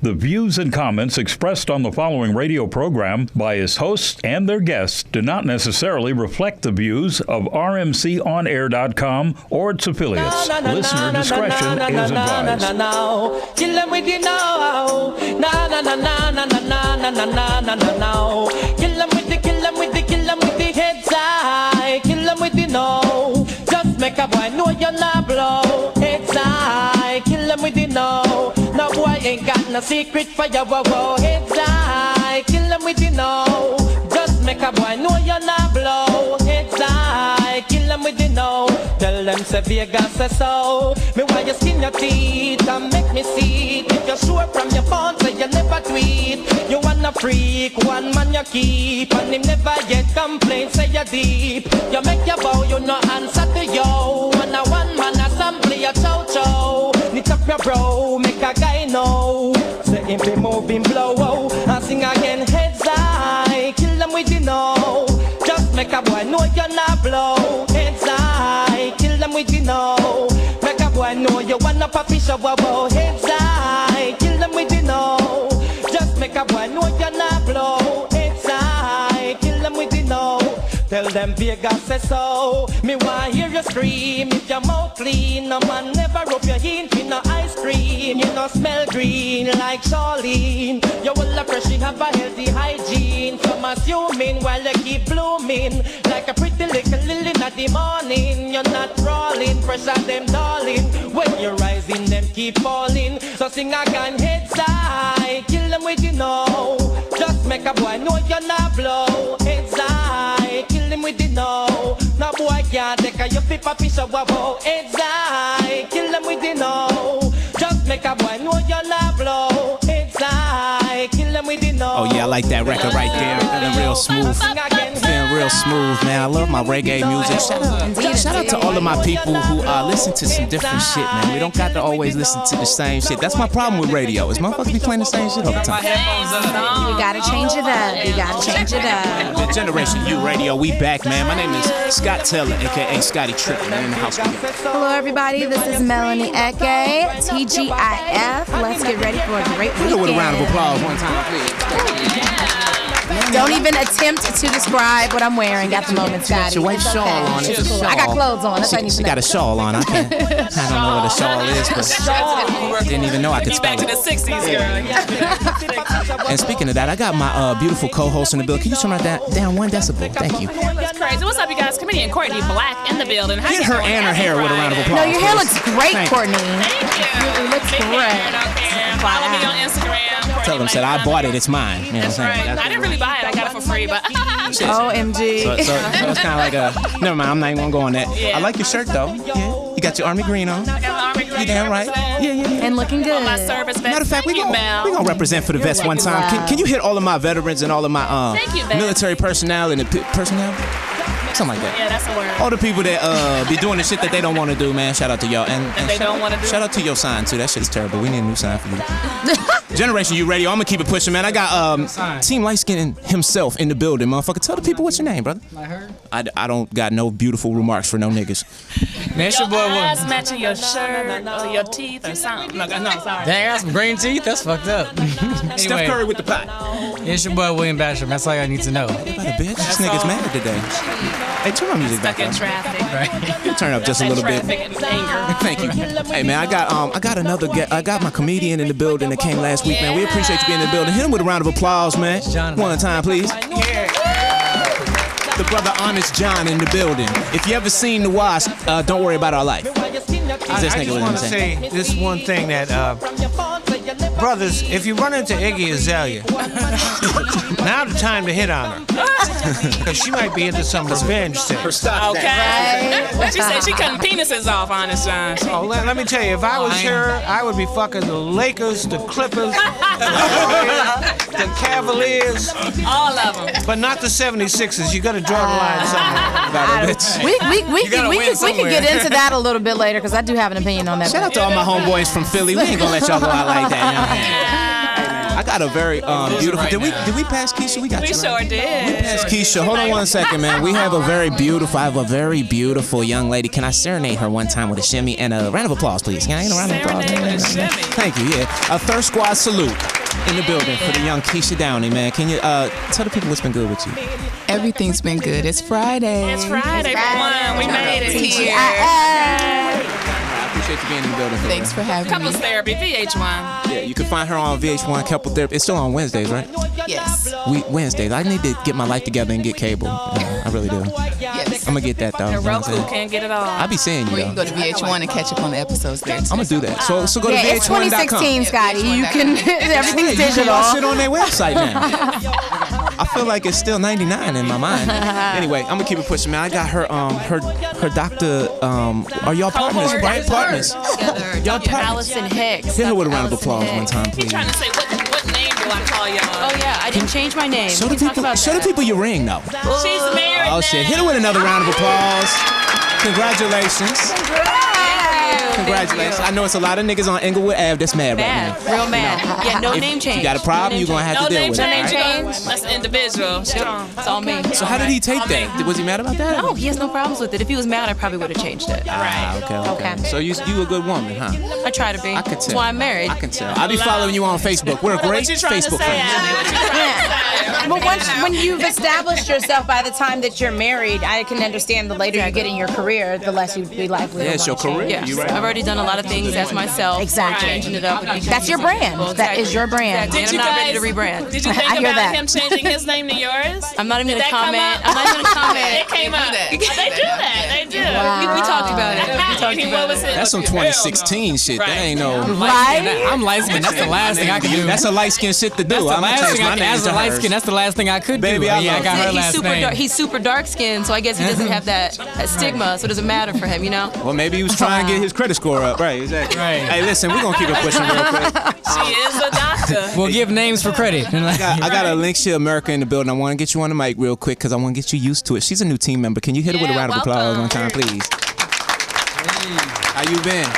The views and comments expressed on the following radio program by its hosts and their guests do not necessarily reflect the views of RMCOnAir.com or its affiliates. Listener discretion is advised. Kill them with the now. Na na na na na na na na na na na na. Kill them with the heads high. Kill them with the no. Just make a boy know you're not blow. Heads high. Kill them with the no. No boy ain't got no secret for your wow. Heads high. Kill them with the no. Just make a boy know you're not blow. Heads high. Kill them with the no. Tell them say Vegas say so. Me why you skin your teeth and make me see it. If you're sure from your phone say you never tweet. You wanna freak, one man you keep. And him never yet complain, say you deep. You make your bow, you no answer to yo. And a one man assembly a chow chow. Knit up your bro, make a guy know. Say him be moving blow, and sing again heads high. Kill them with the no. Just make a boy know you're not blow. Heads high, kill them with the no. Make a boy know you wanna pop fish of wow. Heads high, kill them with the no. Just make a boy know you're not blow. Heads high, kill them with the no. Tell them Vegas say so. Me want hear you scream. If your mouth clean, no man never rub your hint in no ice cream. You no smell green like Charlene. You will appreciate you have a healthy hygiene. Some assuming while you keep blooming like a pretty little lily in the morning. You're not crawling, pressure them darling. When you're rising, them keep falling. So sing again, heads high. Kill them with you know. Just make a boy know you're not blow. Heads high. Kill him with the no. No boy can't take a you flip a piece of wabo. Heads high. Kill them with the no. Just make a boy know you're not blow. Heads high. Kill them with the no. Oh yeah, I like that record right there. Feeling real smooth. Feeling real smooth, man. I love my reggae music. Shout out to all of my people who listen to some different shit, man. We don't got to always listen to the same shit. That's my problem with radio. Is motherfuckers be playing the same shit all the time. You gotta change it up. You gotta change it up. Generation U Radio, we back, man. My name is Scott Taylor, aka Scotty Tripp, man, in the house. Hello, everybody. This is Melanie Eke, TGIF. Let's get ready for a great weekend. With a round of applause one time, please. Don't even attempt to describe what I'm wearing at the moment, Scotty. She white shawl on. It's cool. I got clothes on. That's she got a shawl on. I don't know what a shawl is, but didn't even know I could spell it. Back to the 60s, girl. And speaking of that, I got my beautiful co-host in the building. Can you turn that down 1 decibel? Thank you. That's crazy. What's up, you guys? Comedian Courtney Black in the building. Get her and her hair with a round of applause. No, your hair looks great, Courtney. Thank you. It looks great. Follow me on Instagram. Tell them, said I bought it. It's mine. You know what I'm saying? I didn't really buy it. I got it for free, but OMG. So it's kind of like a. Never mind. I'm not even gonna go on that. Yeah. I like your shirt though. Yeah. You got your army green on. I got my army green. You damn right. Yeah. And looking good. My service vest. Matter of fact, we gonna represent for the vest one time. Can you hit all of my veterans and all of my military personnel and the personnel? Something like that. Yeah, that's a word. All the people that be doing the shit that they don't want to do, man. Shout out to y'all. And they don't want to do. Shout out to your sign too. That shit's terrible. We need a new sign for you. Generation U Radio. I'm gonna keep it pushing, man. I got Team Light Skin himself in the building, motherfucker. Tell the people what's your name, brother. I don't got no beautiful remarks for no niggas. Man, your boy eyes matching your shirt or your teeth or something. No, sorry. Dang, I got some green teeth? That's fucked up. Anyway, Steph Curry with the pot. It's your boy William Basham. That's all I need to know. Bitch, this nigga's mad today. Hey, turn my music back up. Stuck in traffic. Right. Turn up just a little bit. Anger. Thank you. Hey man, I got another I got my comedian in the building that came last week, man. We appreciate you being in the building. Hit him with a round of applause, man. One time, please. The brother Honest John in the building. If you ever seen The Wasp, don't worry about our life. I just want to say this one thing that, brothers, if you run into Iggy Azalea, now the time to hit on her. Because she might be into some revenge thing. Okay. She said she cutting penises off, Honest John. Oh, let me tell you, if I was her, I would be fucking the Lakers, the Clippers, the Cavaliers. All of them. But not the 76ers. You got to draw the line somewhere. We can get into that a little bit later because I do have an opinion on that. Shout out to all my homeboys from Philly. We ain't gonna let y'all go out like that. I got a very beautiful. Did we pass Keisha? We sure did. We passed Keisha. Hold on one second, man. I have a very beautiful young lady. Can I serenade her one time with a shimmy and a round of applause, please? Can I get a round of applause? Thank you. Yeah, a Thirst Squad salute in the building for the young Keisha Downey, man. Can you tell the people what's been good with you? Everything's been good. It's Friday. It's Friday, everyone. We made it here. I appreciate you being in the building. Thanks for having me. Couples Therapy, VH1. Yeah, you can find her on VH1 Couple Therapy. It's still on Wednesdays, right? Yes. Wednesdays. I need to get my life together and get cable. I really do. Yes. I'm gonna get that though. And Roku can't get it all. I be seeing you. Or you can go to VH1 and catch up on the episodes there. I'm gonna do that. So go to VH1.com. It's 2016, Scotty. You can. Everything's digital. You can shit on their website now. I feel like it's still 99 in my mind. Anyway, I'm gonna keep it pushing, man. I got her doctor. Are y'all partners? Right, partners. Y'all partners. Allison Hicks. Hit her with a round of applause one time, please. He's trying to say what name do I call y'all? Oh yeah, I didn't change my name. Show the people your ring, though. She's married. Oh shit! Hit her with another round of applause. Congratulations. Congratulations. I know it's a lot of niggas on Inglewood Ave that's mad right now. Real mad. Yeah, no name change. You got a problem, you're going to have to deal with it. No name change. That's individual. It's all me. So how did he take that? Was he mad about that? No, he has no problems with it. If he was mad, I probably would have changed it. Right. Okay. So you a good woman, huh? I try to be. I can tell. That's why I'm married. I can tell. I'll be following you on Facebook. We're a great Facebook friends. But when you've established yourself, by the time that you're married, I can understand the later you get in your career, the less you'd be likely to it's your career. Yeah. Right. I've already done a lot of things as myself. Exactly. Changing it up. That's your brand. That is your brand. Did you I'm not guys, ready to rebrand. Did you think I hear about that. him changing his name to yours? I'm not even going to comment. I'm not even going to comment. It came up. They do that. They do. Wow. We talked about it. That's some 2016 shit. That ain't no. Right? I'm light skinned. That's the last thing I can do. That's a light skin shit to do. That's the last thing as a light skin. That's the last thing I could do. Baby, I got her last super name. he's super dark skinned, so I guess he doesn't have that stigma, so it doesn't matter for him, you know? Well, maybe he was trying to get his credit score up. Right, exactly. Right. Hey, listen, we're going to keep it pushing real quick. She is a doctor. We'll give names for credit. I got a Linkshire America in the building. I want to get you on the mic real quick because I want to get you used to it. She's a new team member. Can you hit her with a round of applause one time, please? How you been?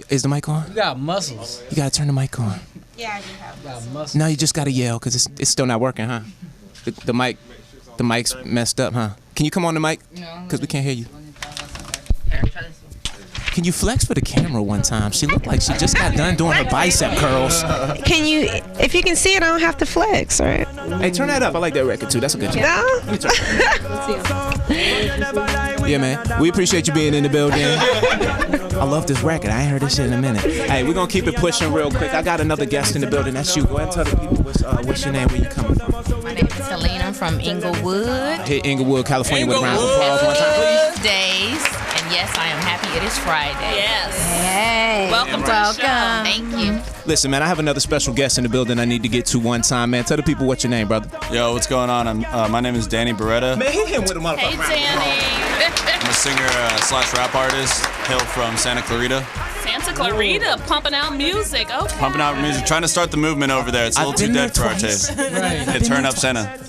Is the mic on? You got muscles. You got to turn the mic on. Yeah, I do have muscles. No, you just got to yell because it's still not working, huh? The mic's messed up, huh? Can you come on the mic? Because we can't hear you. Can you flex for the camera one time? She looked like she just got done doing her bicep curls. Can you, if you can see it, I don't have to flex, right? Hey, turn that up. I like that record too. That's a good tune. Yeah, man. We appreciate you being in the building. I love this record. I ain't heard this shit in a minute. Hey, we're going to keep it pushing real quick. I got another guest in the building. That's you. Go ahead and tell the people what's your name, where you coming from. My name is Helena from Inglewood. Hit Inglewood, California with a round of applause one time, please. Days. And yes, I am happy it is Friday. Yes. Hey. Welcome to the show. Thank you. Listen, man, I have another special guest in the building I need to get to one time, man. Tell the people what's your name, brother. Yo, what's going on? My name is Danny Beretta. Man, hit him with a motherfucker. Hey, Danny. I'm a singer / rap artist, hail from Santa Clarita. Santa Clarita, pumping out music. Okay. Pumping out music, trying to start the movement over there. It's a little too dead for our taste. Right. Hey, turn up Santa.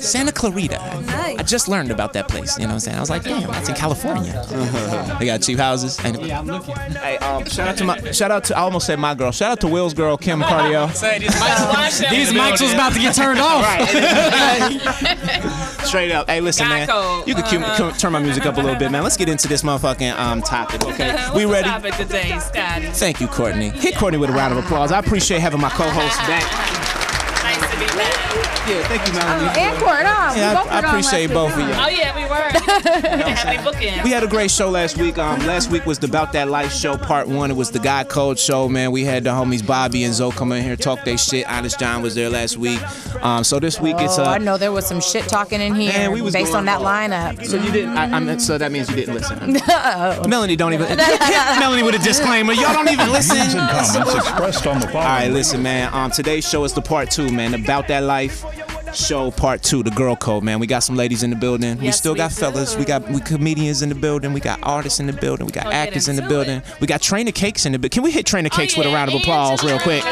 Santa Clarita. Nice. I just learned about that place. You know what I'm saying? I was like, damn, that's in California. They got cheap houses. Anyway. Yeah, I'm looking. Hey, shout out to I almost said my girl. Shout out to Will's girl, Kim Cardio. These mics was about to get turned off. Right. Straight up. Hey, listen, man. You can turn my music up a little bit, man. Let's get into this motherfucking topic, okay? We ready? Topic today, Scotty. Thank you, Courtney. Hit Courtney with a round of applause. I appreciate having my co-host back. Nice to be back. Yeah, thank you, Melanie. And Court, Yeah, I appreciate both of you. Oh, yeah, we were. Happy booking. We had a great show last week. Last week was the Bout That Life Show, part 1. It was the God Code show, man. We had the homies Bobby and Zoe come in here, talk their shit. Honest John was there last week. So this week it's I know there was some shit talking in here man, we was based on that lineup. So you didn't. So that means you didn't listen. Melanie don't even. Melanie with a disclaimer. Y'all don't even listen. Views and comments expressed on the following. All right, listen, man. Today's show is the part 2, man. The Bout That Life Show part 2, the Girl Code, man. We got some ladies in the building. We still got fellas. We comedians in the building. We got artists in the building. We got actors in the building. We got Trainer Cakes in the building. Can we hit Trainer Cakes with a round of applause real quick?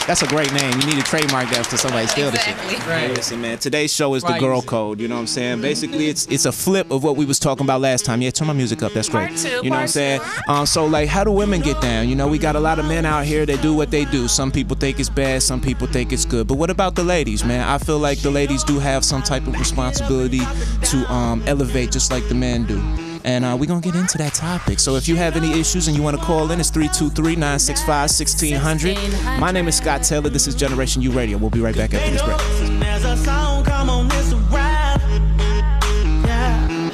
That's a great name. You need to trademark that to somebody steal the shit. Right. Listen, man. Today's show is the girl code. You know what I'm saying? Basically, it's a flip of what we was talking about last time. Yeah, turn my music up. That's great. You know what I'm saying? So like, how do women get down? You know, we got a lot of men out here that do what they do. Some people think it's bad. Some people think it's good. But what about the ladies, man? I feel like the ladies do have some type of responsibility to elevate just like the men do. And we're going to get into that topic. So if you have any issues and you want to call in, it's 323-965-1600. My name is Scott Taylor. This is Generation U Radio. We'll be right back after this break. There's a song, come on, this rap. Yeah.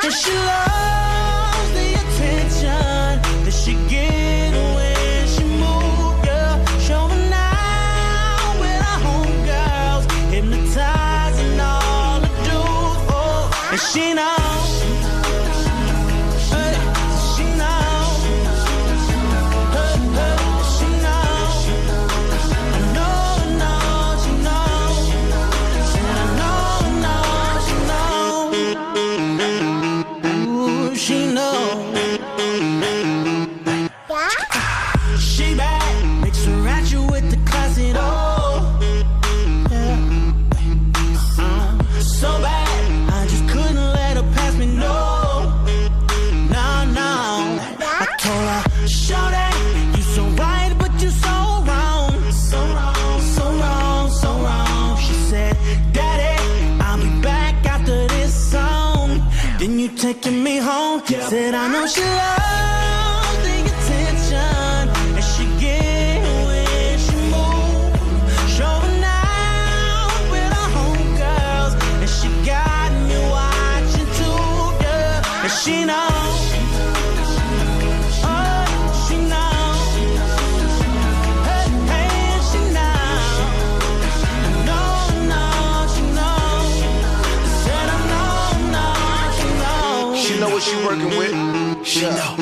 And she loves the attention that she get when she move, girl. Showing out with her homegirls, hypnotizing all the dudes. Oh, and she knows. Taking me home, said I know she loves the attention and she get when she move, showing out with her homegirls, and she got me watching too, yeah, and she knows, oh, she knows, hey, and she knows, no, she knows, said I know, she know what she working with. She know.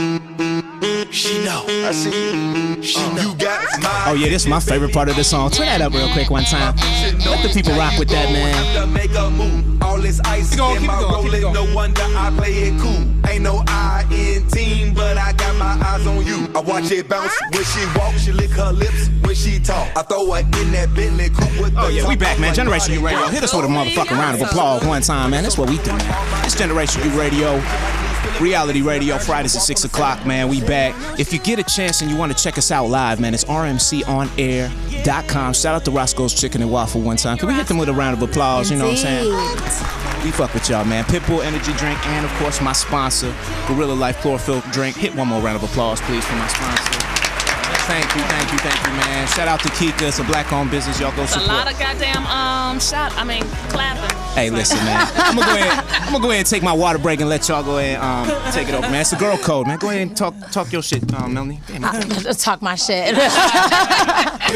She know. I see you. She know. You got my. Oh yeah, this is my favorite part of the song. Turn that up real quick one time. Let the people rock with that, man. Make a move. All this ice in my rolling. No wonder I play it cool. Ain't no I in team, but I got my eyes on you. I watch it bounce when she walk. She lick her lips when she talk. I throw her in that Bentley coupe with the. Oh yeah, we back, man. Generation U Radio. Hit us with a motherfucking round of applause one time, man. That's what we do, man. It's Generation U Radio. Reality Radio, Fridays at 6 o'clock, man. We back. If you get a chance and you want to check us out live, man, it's rmconair.com. Shout out to Roscoe's Chicken and Waffle one time. Can we hit them with a round of applause? You know what I'm saying? We fuck with y'all, man. Pitbull Energy Drink and, of course, my sponsor, Gorilla Life Chlorophyll Drink. Hit one more round of applause, please, for my sponsor. Thank you, man. Shout out to Kika. It's a black-owned business. Y'all go support. A lot of goddamn clapping. Hey, listen, man. I'm gonna go ahead and take my water break and let y'all go ahead and take it over, man. It's the girl code, man. Go ahead and talk your shit, Melanie. Talk my shit. We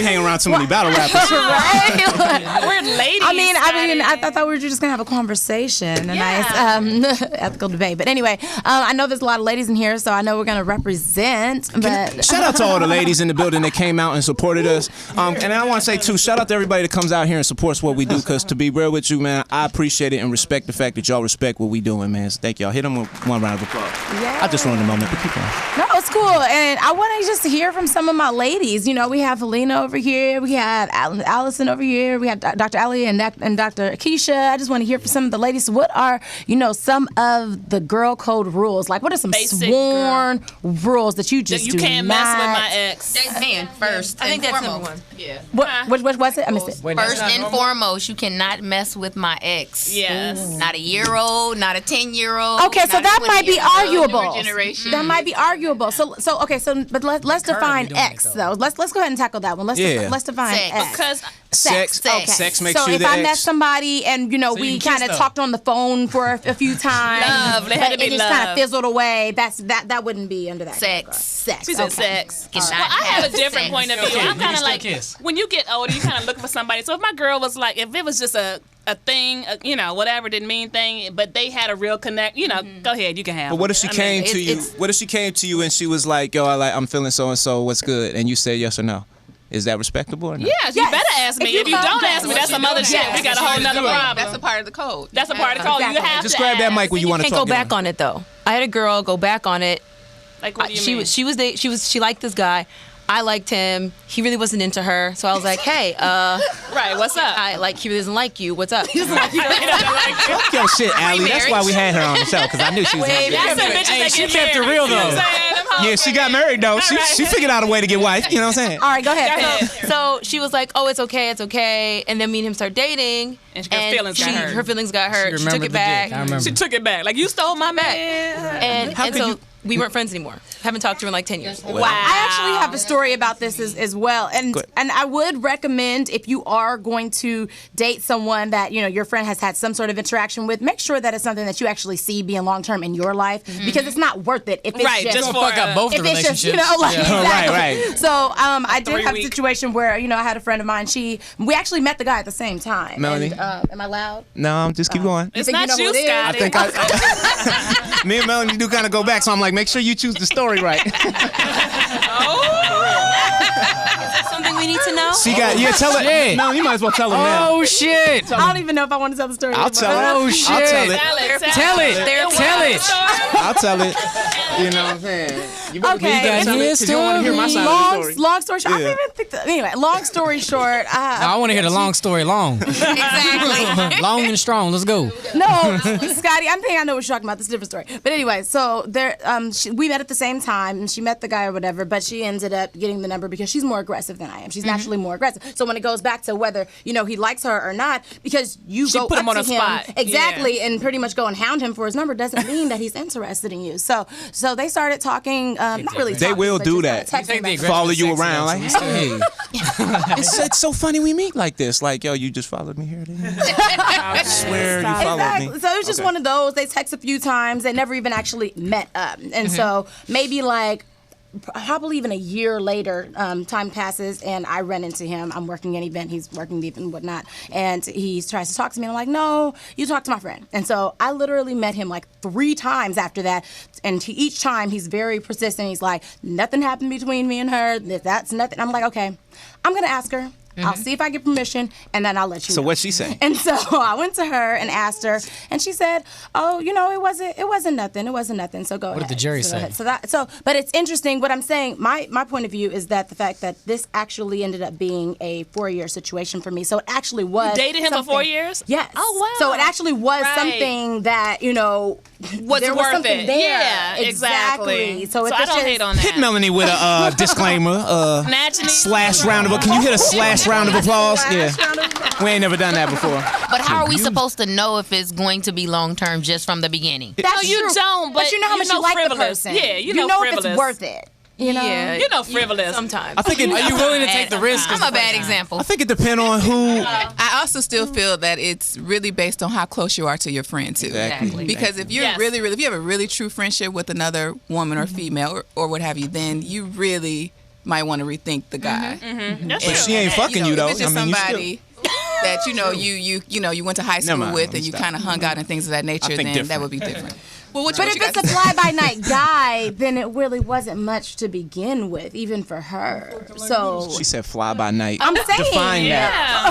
hang around too many battle rappers. Right? We're ladies. I mean, I thought we were just gonna have a conversation, a nice ethical debate. But anyway, I know there's a lot of ladies in here, so I know we're gonna represent. But shout out to all the ladies in the building that came out and supported us. And I want to say too, shout out to everybody that comes out here and supports what we do. Because to be real with you, man, I appreciate it and respect the fact that y'all respect what we doing, man. So thank y'all. Hit them with one round of applause. Yeah. I just ruined the moment, but keep going. No, it's cool. And I want to just hear from some of my ladies. You know, we have Helena over here. We have Allison over here. We have Dr. Ali and Dr. Keisha. I just want to hear from some of the ladies. What are, some of the girl code rules? Like, what are some basic sworn rules that you just you can't mess with my ex? Man, first I think and that's foremost. number one. Yeah. What was it? I missed it. First and foremost, you cannot mess with my ex. Yes. Not a year old, not a 10-year-old. Okay, so that might be arguable. Generation. That might be arguable. So but let's define X though. Let's go ahead and tackle that one. Let's define Sex. X. Because Sex makes so you the if I ex. met somebody and we kind of talked on the phone for a few times, Love. They had to be it just kind of fizzled away. That wouldn't be under that. Sex. She said sex. Well, I have a different point of view. I'm kind of like, kiss. when you get older, you kind of look for somebody. So if my girl was like, if it was just a thing, whatever, didn't mean thing, but they had a real connect, go ahead, you can have But what if she them. came to you? What if she came to you and she was like, "Yo, I'm feeling so and so. What's good?" And you said yes or no? Is that respectable or not? Yes, you better ask me. If you don't ask me, that's some other shit. We got a whole nother problem. That's a part of the code. That's a part of the code. You have Just to grab that ask. mic when you want to can't talk. go back on it though. I had a girl go back on it. Like, what do you mean? She liked this guy. I liked him. He really wasn't into her. So I was like, hey, right, what's up? He really doesn't like you. What's up? Fuck your shit, Allie. That's why we had her on the show, because I knew she was she kept it real, though. Yeah, she got married, though. She figured out a way to get wife. You know what I'm saying? All right, go ahead. So she was like, oh, it's okay. And then me and him started dating. And her feelings got hurt. She took it back. She took it back. Like, you stole my man. And so we weren't friends anymore. Haven't talked to her in like 10 years. Wow. I actually have a story about this as well. And I would recommend, if you are going to date someone that, your friend has had some sort of interaction with, make sure that it's something that you actually see being long-term in your life, because it's not worth it if it's just fuck up both the relationships. Exactly. Right. So I did have a situation where, I had a friend of mine, we actually met the guy at the same time. Melanie? And, am I loud? No, just keep going. It's not you, Scotty. I think me and Melanie do kind of go back, so I'm like, make sure you choose the story right. Is that something we need to know? She got, tell it. No, you might as well tell her now. Oh, shit. I don't even know if I want to tell the story. I'll tell it. Oh, shit. I'll tell it. Tell it. I'll tell it. You know what I'm saying? You better Okay. tell it, 'cause you don't want to hear my side of the story. Long story short, I don't even think that. Anyway, long story short. I want to hear the long story long. Exactly. Long and strong. Let's go. No, Scotty, I think I know what you're talking about. This is a different story. But anyway, so we met at the same time, and she met the guy or whatever, but she ended up getting the number because she's more aggressive than I am. She's naturally more aggressive. So when it goes back to whether, he likes her or not, because she go put him up on to a spot. Exactly, and pretty much go and hound him for his number doesn't mean that he's interested in you. So they started talking, not really talking. They will but do just, that. texting back. Follow you around like, hey. It's so funny we meet like this. Like, yo, you just followed me here. I swear you followed me. So it was just one of those. They text a few times. They never even actually met up. And so maybe probably even a year later, time passes and I run into him. I'm working an event, he's working the event and whatnot. And he tries to talk to me and I'm like, no, you talk to my friend. And so I literally met him 3 times after that. And each time he's very persistent. He's like, nothing happened between me and her. That's nothing. I'm like, okay, I'm going to ask her. I'll see if I get permission, and then I'll let you know. So what'd she say? And so I went to her and asked her, and she said, "Oh, it wasn't nothing. It wasn't nothing. So go ahead." What did the jury say? But it's interesting. What I'm saying, my point of view is that the fact that this actually ended up being a 4-year situation for me. So it actually was. You dated him for 4 years? Yes. Oh wow. So it actually was something that was there worth something it. There. Yeah, exactly. So I don't hate on that. Hit Melanie with a disclaimer. Slash round of applause. Can you hit a slash round of applause? Yeah. We ain't never done that before. But how are we supposed to know if it's going to be long term just from the beginning? That's you true. don't. But you know how much you like frivolous. the person. Yeah, you know if it's worth it. Yeah, frivolous. Sometimes. I think Are you willing to take the risk? I'm a bad example. I think it depends on who. I also still feel that it's really based on how close you are to your friend too. Exactly. Because if you're if you have a really true friendship with another woman or female or what have you, then you really might want to rethink the guy. But she ain't fucking you though. If it's just somebody that you went to high school with and you kind of hung out and things of that nature, then that would be different. Well, but if it's a fly-by-night guy, then it really wasn't much to begin with, even for her. So she said fly-by-night. I'm saying.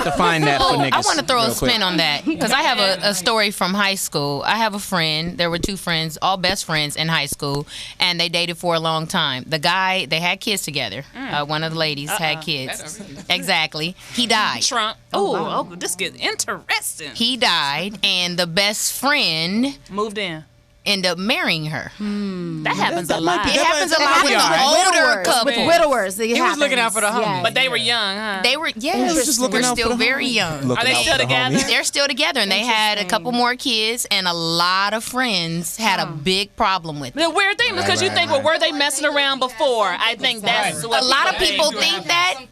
Define that for niggas. I want to throw a spin on that because I have a story from high school. I have a friend. There were 2 friends, all best friends in high school, and they dated for a long time. The guy, they had kids together. One of the ladies had kids. Exactly. He died. Trump. Oh, this gets interesting. He died, and the best friend moved in. End up marrying her. That happens a lot. It happens a lot with the older couple. With widowers. He was looking out for the homie. But they were young, huh? They were, we're still very young. Are they still together? They're still together, and they had a couple more kids, and a lot of friends had a big problem with it. The weird thing, because you think, were they messing around before? I think that's what a lot of people think that.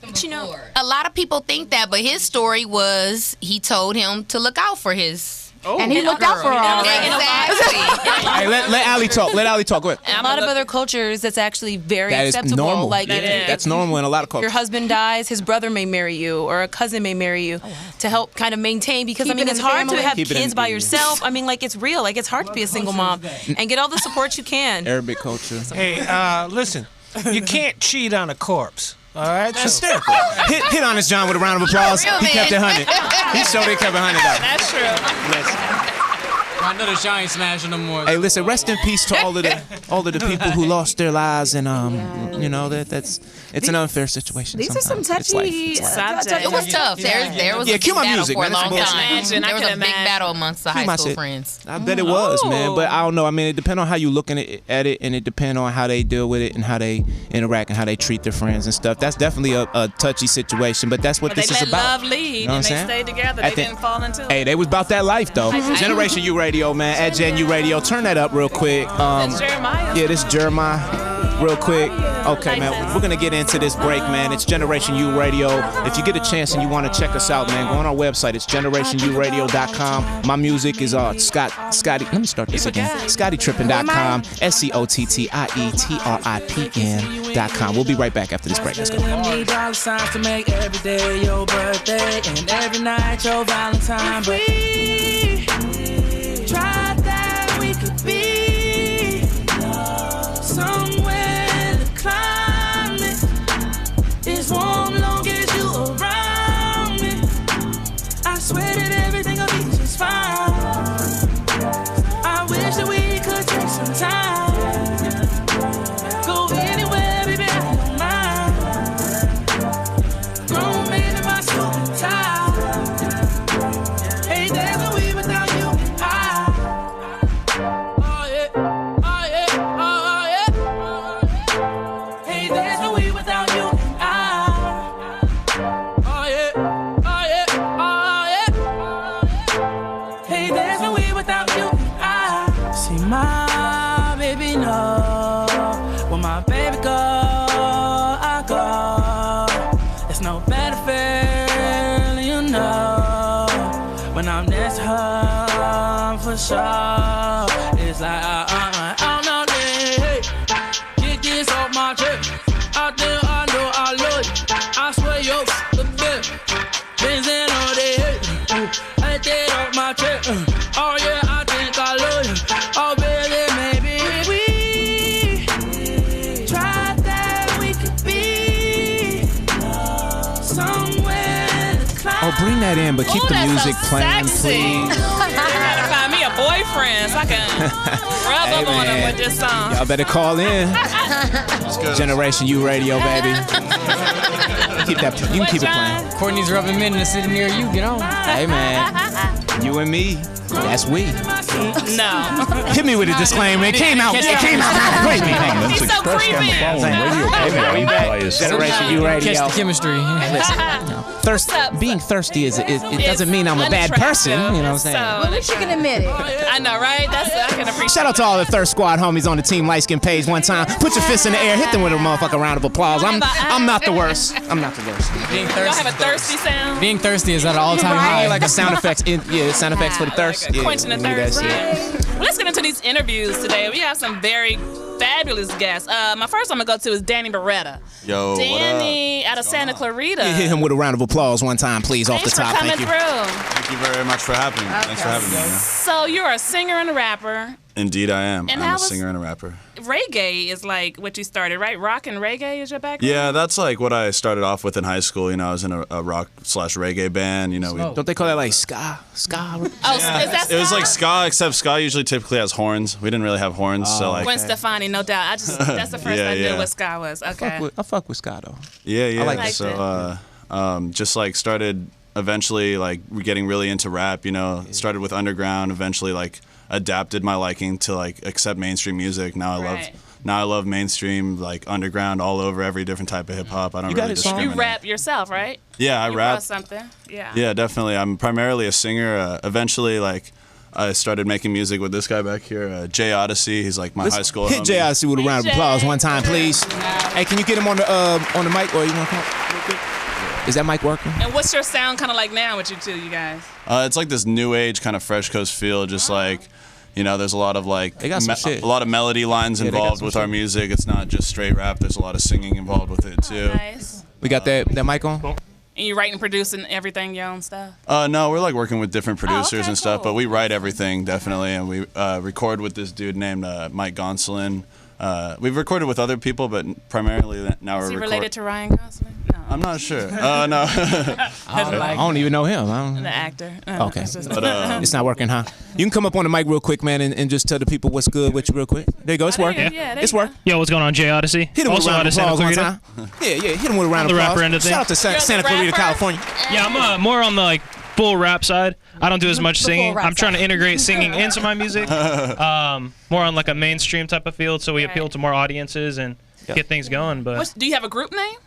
A lot of people think that, but his story was he told him to look out for his. And he looked out for her. Exactly. Hey, let Allie talk. Let Allie talk. Go ahead. A lot of other cultures, that's actually very acceptable. Normal. Like that's normal in a lot of cultures. Your husband dies, his brother may marry you, or a cousin may marry you to help kind of maintain. Because it's hard to have kids by yourself. It's real. It's hard to be a single mom and get all the support you can. Arabic culture. Hey, listen, you can't cheat on a corpse. All right, that's hysterical. Hit Honest John with a round of applause. He kept it 100. He showed they kept it 100. That's true. I noticed y'all ain't smashing no more. Hey, listen, rest in peace to all of the people who lost their lives, and you know it's an unfair situation. These are some touchy subjects. It was tough. There was a cue my battle music, for a man. long That's time. There was a big battle amongst the high school friends. I bet it was, man. But I don't know. I mean, it depends on how you looking at it, and it depends on how they deal with it and how they interact and how they treat their friends and stuff. That's definitely a touchy situation, but that's what this is about. They let love lead, You know and what they I'm saying? stayed together. They didn't fall into it. Hey, they was about that life, though. Generation U Radio, man. At Gen U Radio. Turn that up real quick. That's Jeremiah. Yeah, this is Jeremiah. Real quick. Okay, man. We're going to get into this break, man. It's Generation U Radio. If you get a chance and you want to check us out, man, go on our website. It's generationuradio.com. My music is Scotty. Let me start this again. ScottyTrippin.com. ScottyTrippin.com. We'll be right back after this break. Let's go. Need dollar signs to make every day your birthday and every night your Valentine. But we tried that we could be somewhere the climate is warm long as you around me. I swear that everything will be just fine. I wish that we could take some time. Go anywhere, baby, I don't mind. Grown man in my suit and tie. Hey, there's no way without you and I. Oh yeah, oh yeah, oh yeah. Hey, there's no way without you and I. Oh yeah, oh yeah, oh yeah. Hey, there's no way without you and I. See my baby know when my baby go, I go. There's no better feeling, you know, when I'm next to her for sure. It's like I'm not hey, get this off my chest. I think I know I love you. I swear yo, the best. Benzin all day, I take off my chest. Oh yeah, I think I love you. Oh baby, maybe we tried that we could be somewhere the clouds. Oh, bring that in, but keep the music playing, please. Gotta find me a boyfriend so I can rub up on him with this song. Y'all better call in. Generation U Radio, baby. Keep that. You can keep it playing. Courtney's rubbing men and sitting near you. Get on. Hey, man. You and me. That's we. No. Hit me with a disclaimer. It came out. It came out. Wait, man. He's so creepy. Generation U Radio. Catch the chemistry. Hey, listen. Being thirsty it doesn't mean I'm a bad person. You know what I'm saying? Well, at least you can admit it. I know, right? I can appreciate. Shout out to all the Thirst Squad homies on the Team Light Skin page one time. Put your fists in the air. Hit them with a motherfucking round of applause. I'm not the worst. I'm not the worst. Being Y'all thirsty. have a thirsty sound? Being thirsty is at an all-time high. Like a sound effects. Sound effects for the thirst. Like quenching the thirst, right? Well, let's get into these interviews today. We have some very fabulous guests. My first one I'm going to go to is Danny Beretta. Yo, Danny out of Santa Clarita. Hit him with a round of applause one time, please, off the top. Thanks for coming through. Thank you very much for having me. Thanks for having me. Man. So you're a singer and a rapper. Indeed, I am. And I'm a singer and a rapper. Reggae is like what you started, right? Rock and reggae is your background? Yeah, that's like what I started off with in high school. You know, I was in a rock/reggae band. You know, don't they call that like ska? Ska? Oh, is that ska? It was like ska, except ska usually typically has horns. We didn't really have horns, so like. Gwen Stefani, no doubt. That's the first I knew what ska was. Okay. I fuck with ska though. Yeah. I like it. So, just like started eventually like getting really into rap. You know, started with underground. Eventually like adapted my liking to like accept mainstream music. Now I love mainstream, like underground, all over, every different type of hip hop. I don't really discriminate. You rap yourself, right? Yeah, I rap. Something. Yeah. Yeah, definitely. I'm primarily a singer. Eventually, like, I started making music with this guy back here, Jay Odessey. He's like my high school homie. Hit Jay Odessey with a round of applause one time, please. Hey, can you get him on the mic, or you want to come up real quick? Is that mic working? And what's your sound kind of like now with you two, you guys? It's like this new age kind of Fresh Coast feel, just like. You know, there's a lot of like a lot of melody lines involved with our music. It's not just straight rap. There's a lot of singing involved with it too. Nice. We got that mic on. And you writing, producing everything, your own stuff? No, we're like working with different producers and stuff, but we write everything definitely, and we record with this dude named Mike Gonsolin. We've recorded with other people, but primarily now we're. Is he related to Ryan Gosling? No. I'm not sure. No. I don't even know him. The actor. Okay. It's not working, huh? You can come up on the mic real quick, man, and just tell the people what's good with you real quick. There you go. It's working. It's working. Yo, what's going on, Jay Odyssey? Hit him with a round of applause one time. Yeah. Hit him with a round of applause. The rapper end of things. Shout out to Santa Clarita, California. Yeah, I'm more on the full rap side. I don't do as much singing. I'm trying to integrate singing into my music. More on like a mainstream type of field, so we appeal to more audiences and get things going. But do you have a group name?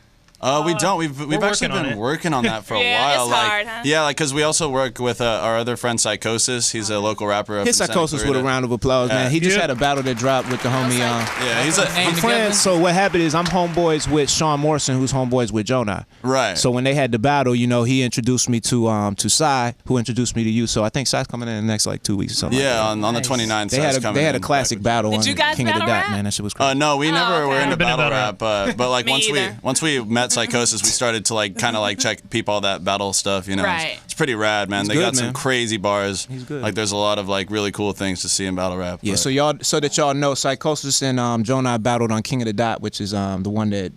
We don't. We've actually been working on that for a while. It's hard, huh? Yeah, because we also work with our other friend Psychosis. He's a local rapper. Hit Psychosis with a round of applause, man. He just had a battle that dropped with the homie. Yeah, he's I'm friends. So what happened is I'm homeboys with Sean Morrison, who's homeboys with Jonah. Right. So when they had the battle, he introduced me to Cy, who introduced me to you. So I think Cy's coming in the next like 2 weeks or something. Yeah, on the 29th. They had a classic battle. Did you guys King of the battle Dot, rap? man. That shit was crazy. No, we never were into battle rap. But like Me once we met Psychosis, we started to like kind of like check all that battle stuff, Right. It's pretty rad, man. They got some crazy bars. He's good. Like there's a lot of like really cool things to see in battle rap. Yeah, so that y'all know, Psychosis and Joe and I battled on King of the Dot, which is the one that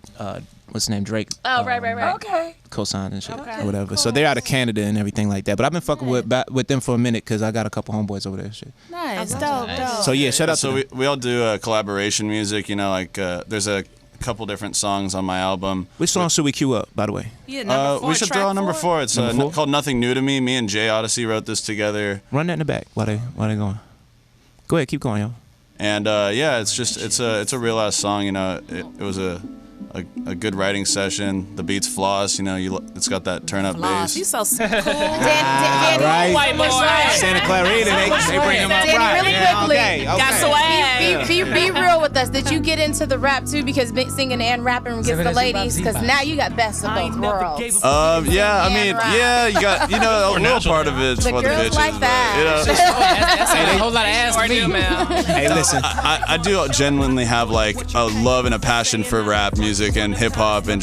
what's his name, Drake. Oh, right. Okay. Co-signed and shit or whatever. Cool. So they're out of Canada and everything like that. But I've been fucking with them for a minute because I got a couple homeboys over there and shit. Nice. Dope. So yeah, shout out to them. we all do collaboration music. Like there's a couple different songs on my album. Which song should we queue up, by the way? Yeah, number 4. We should throw out number 4. It's called Nothing New to Me. Me and Jay Odyssey wrote this together. Run that in the back. Why they going? Go ahead, keep going, yo. And it's a real ass song. It was a good writing session. The beat's floss. It's got that turn up bass. You so cool. Danny, right. white boy. Santa Clarita, they bring him up Danny, right. really quickly. Got swag. Be real with us. Did you get into the rap too? Because singing and rapping gets the ladies. Because now you got best of both worlds. Yeah. I mean, yeah. You got a little part of it's for the girls bitches. like that. That's a whole lot of ass to me. Hey, listen. I do genuinely have like a love and a passion for rap music and hip hop and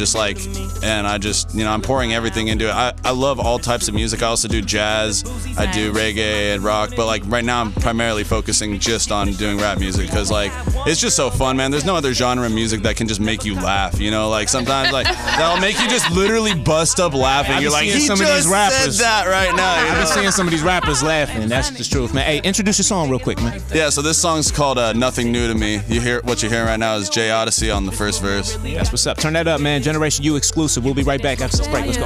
I'm pouring everything into it. I love all types of music. I also do jazz, I do reggae and rock, but like right now I'm primarily focusing just on doing rap music because like it's just so fun, man. There's no other genre of music that can just make you laugh, like sometimes like that'll make you just literally bust up laughing. You're like, he some just of these rappers said that right now. I've been seeing some of these rappers laughing. That's the truth, man. Hey, introduce your song real quick, man. Yeah, so this song's called Nothing New to Me. What you're hearing right now is Jay Odyssey on the first verse. That's what's up. Turn that up, man. Generation U exclusive. We'll be right back after this break. Let's go.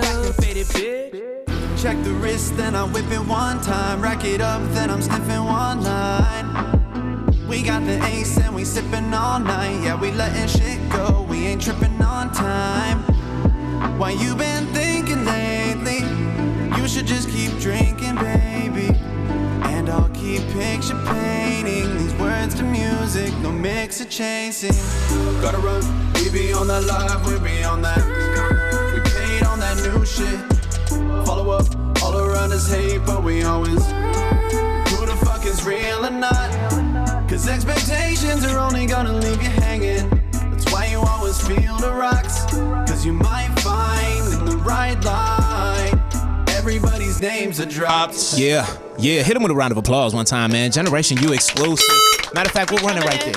Check the wrist, then I whip it one time. Rack it up, then I'm sniffing one line. We got the ace and we sipping all night. Yeah, we letting shit go. We ain't tripping on time. Why you been thinking lately? You should just keep drinking, baby. And I'll keep picture painting these words to music. No mix or chasing. Gotta run, we be on that live, we be on that. We paid on that new shit. Follow up, all around us hate, but we always who the fuck is real or not? Cause expectations are only gonna leave you hanging. That's why you always feel the rocks. Cause you might find in the right line everybody's names are dropped. Yeah. Hit him with a round of applause one time, man. Generation U exclusive. Matter of fact, we'll run it right there.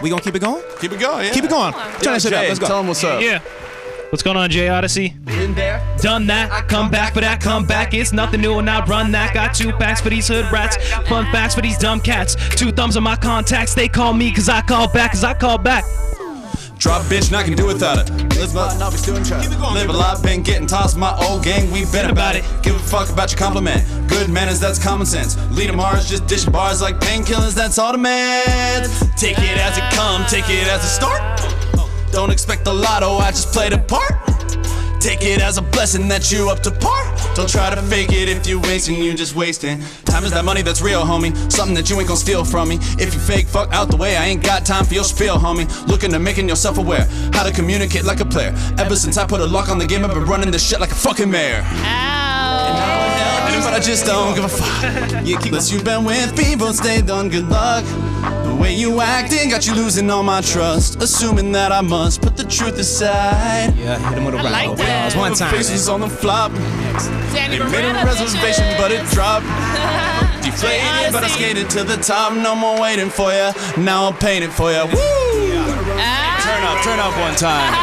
We gonna keep it going? Keep it going, yeah. Keep it going. Turn that shit up. Let's go. Tell him what's up. Yeah. What's going on, Jay Odyssey? Been there. Done that, I come back for that comeback. It's nothing new and I run that. Got 2 packs for these hood rats. Fun facts for these dumb cats. 2 thumbs on my contacts. They call me cause I call back. Drop bitch, and I can do without it. Live a life, been getting tossed. My old gang, we been about it. Give a fuck about your compliment. Good manners, that's common sense. Lead Mars, just dishing bars like painkillers, that's all the meds. Take it as it come, take it as a start. Don't expect the lotto, I just played a part. Take it as a blessing that you up to par. Don't try to fake it if you wasting, you just wasting. Time is that money that's real, homie. Something that you ain't gon' steal from me. If you fake, fuck out the way. I ain't got time for your spiel, homie. Looking to making yourself aware. How to communicate like a player. Ever since I put a lock on the game, I've been running this shit like a fucking mayor. But I just don't give a fuck. Unless you've been with people, stay done, good luck. The way you acting got you losing all my trust. Assuming that I must put the truth aside. Yeah, hit him with a round of applause one time. Faces on the flop. Danny They made a Beretta reservation, did but it dropped. Deflated, but I skated to the top. No more waiting for ya. Now I'm painting for ya. Woo! Turn up one time.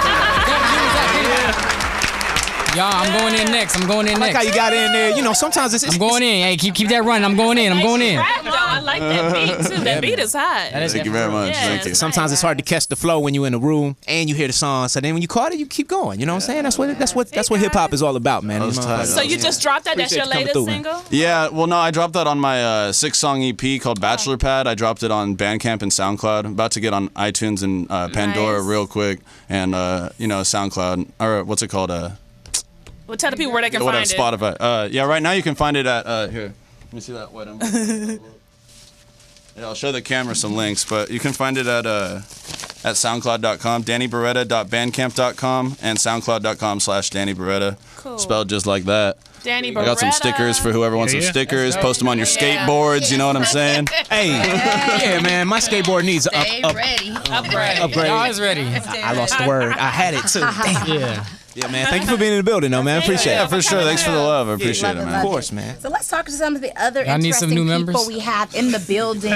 Y'all, I'm going in next. I'm going in next. Like how you got in there. You know, sometimes it's I'm going in. Hey, keep that running. I'm going in. I'm going in. I like that beat too. That beat is hot. Thank you very much. Yeah, Thank you. Sometimes it's hard to catch the flow when you're in the room and you hear the song. So then when you caught it, you keep going. You know what I'm saying? That's what hip hop is all about, man. So you just dropped that? That's your latest single? Yeah. Well, no, I dropped that on my 6-song EP called Bachelor Pad. I dropped it on Bandcamp and SoundCloud. I'm about to get on iTunes and Pandora real quick, and SoundCloud, or what's it called? Well, tell the people where they can find it. Spotify. Yeah, right now you can find it at here. Let me see that white envelope. Yeah, I'll show the camera some links, but you can find it at SoundCloud.com, DannyBeretta.bandcamp.com, and SoundCloud.com/DannyBeretta. Cool. Spelled just like that. Danny Beretta. I got some stickers for whoever wants some stickers. Post them on your skateboards. You know what I'm saying? Hey, yeah, man, my skateboard needs Ready. upgrade. Y'all is ready. I lost the word. I had it too. Damn. Yeah, man. Thank you for being in the building, though, man. Appreciate it. Yeah, for sure. Thanks for the love. I appreciate it, man. Of course, man. So let's talk to some of the other I need interesting some new people members. we have in the building.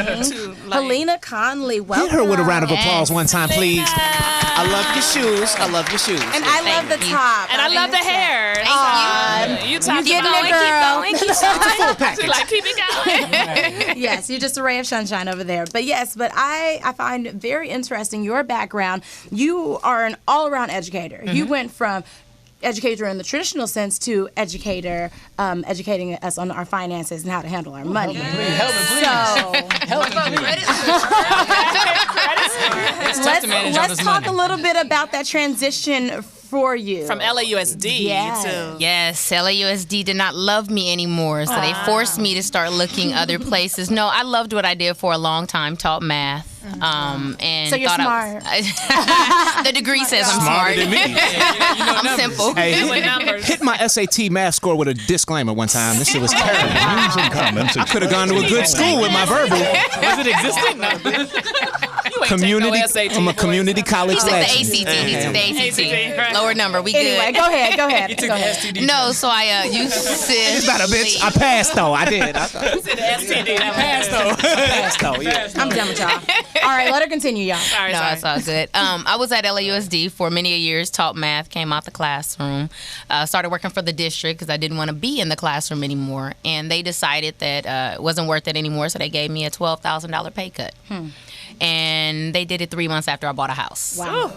Helena Conley, welcome. Hit her with a round of applause one time, please. I love your shoes. I love your shoes. And I love the top. And I love the hair. Thank you. You Keep getting going, it, girl. keep going. Keep it going. Yes, you're just a ray of sunshine over there. But yes, I find very interesting your background. You are an all-around educator. You went from educator in the traditional sense to educator, educating us on our finances and how to handle our money. Help me, please. Let's talk a little bit about that transition for you. From LAUSD to... Yes, LAUSD did not love me anymore, so they forced me to start looking other places. No, I loved what I did for a long time, taught math. And so you're smart. The degree says I'm smart. Than me. I'm simple. Hey, hit my SAT math score with a disclaimer one time. This shit was terrible. I could have gone to a good school with my verbal. Was it existing? Community. I'm a community college legend. He took the ACT. Lower number. We anyway, good. Go ahead. No, so I used to. It's not a bitch. I passed though. I did. I passed though. Yeah. I'm done with y'all. All right, let her continue, y'all. Sorry. It's all good. I was at LAUSD for many years, taught math, came out the classroom, started working for the district because I didn't want to be in the classroom anymore. And they decided that it wasn't worth it anymore, so they gave me a $12,000 pay cut. And they did it 3 months after I bought a house. Wow.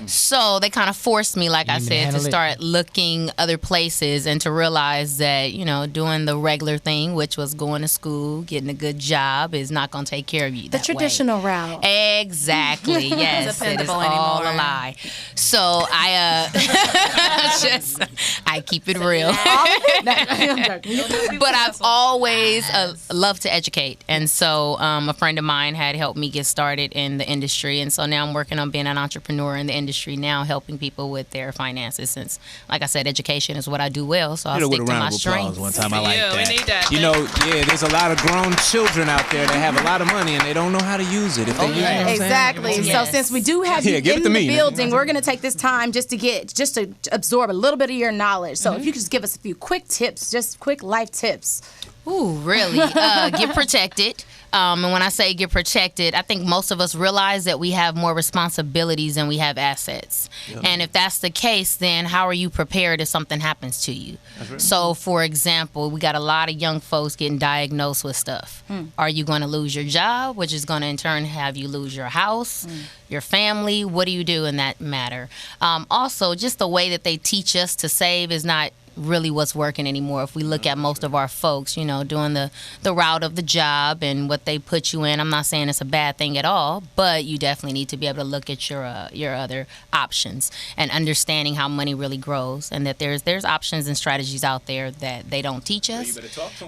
So they kind of forced me, like I said, to start looking other places and to realize that, doing the regular thing, which was going to school, getting a good job, is not going to take care of you. The traditional route. Exactly. Yes. It is all a lie. So I I keep it real. But I've always loved to educate. And so a friend of mine had helped me get started in the industry, and so now I'm working on being an entrepreneur in the industry now, helping people with their finances, since, like I said, education is what I do well, so I'll stick to my strengths. One time, I like that. We need that. There's a lot of grown children out there that have a lot of money and they don't know how to use it. If they use it, exactly. So since we do have you in the building, we're going to take this time just to absorb a little bit of your knowledge. So if you could just give us a few quick tips, just quick life tips. Ooh, really? Get protected. And when I say get protected, I think most of us realize that we have more responsibilities than we have assets. Yeah. And if that's the case, then how are you prepared if something happens to you? Right. So, for example, we got a lot of young folks getting diagnosed with stuff. Are you going to lose your job, which is going to in turn have you lose your house, your family? What do you do in that matter? Also, just the way that they teach us to save is not really what's working anymore. If we look at most of our folks, doing the route of the job and what they put you in, I'm not saying it's a bad thing at all, but you definitely need to be able to look at your other options and understanding how money really grows, and that there's options and strategies out there that they don't teach us.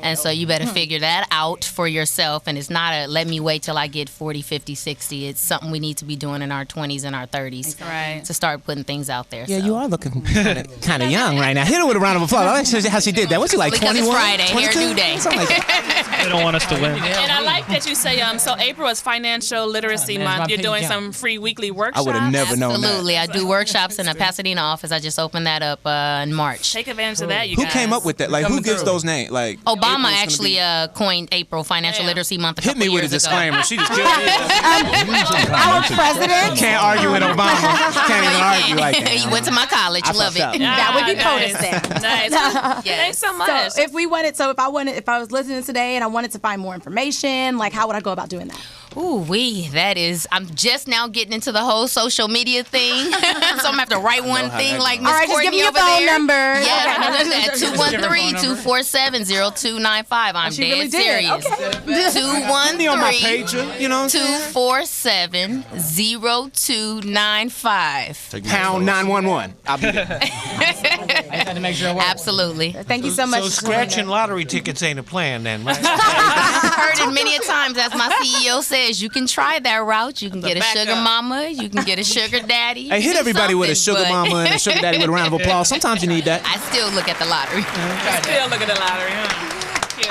And so you better figure that out for yourself, and it's not a let me wait till I get 40, 50, 60. It's something we need to be doing in our 20s and our 30s to start putting things out there. Yeah, you are looking kind of young right now. Hit her with a round of of applause. I like how she did that. What's she like, 21? Because it's Friday, hairdo day. Something like that. They don't want us to win. And I like that you say, so April is Financial Literacy Month. You're doing some free weekly workshops. I would have never known that. Absolutely. I do workshops in a Pasadena office. I just opened that up in March. Take advantage of that, you Who guys. came up with that? Like, who gives those names? Like Obama actually coined April Financial Literacy Month a Hit couple me with a years ago. disclaimer. She just killed me. Our president. Can't argue with Obama. Can't even argue like that. You went to my college. I Love fucked it. up. That would be Nice. POTUS then. Nice. Thanks so much. So if I was listening today and I wanted to find more information, like how would I go about doing that? Ooh, I'm just now getting into the whole social media thing. So I'm going to have to write one thing like Miss All right, just give Courtney me your over phone there. number. Yeah, Okay. 213-247-0295. I'm She dead really did. serious. Okay. Me on my pager, you know what I'm saying? 247-0295. Pound 911. I'll be there. I had to make sure it worked. Absolutely. Thank you so much. So scratching lottery tickets ain't a plan then, right? I've heard it many a times, as my CEO says, you can try that route. You can get a sugar mama, you can get a sugar daddy. Hey, hit do everybody with a something, sugar but mama and a sugar daddy with a round of applause. Sometimes you need that. I still look at the lottery. Still look at the lottery, huh?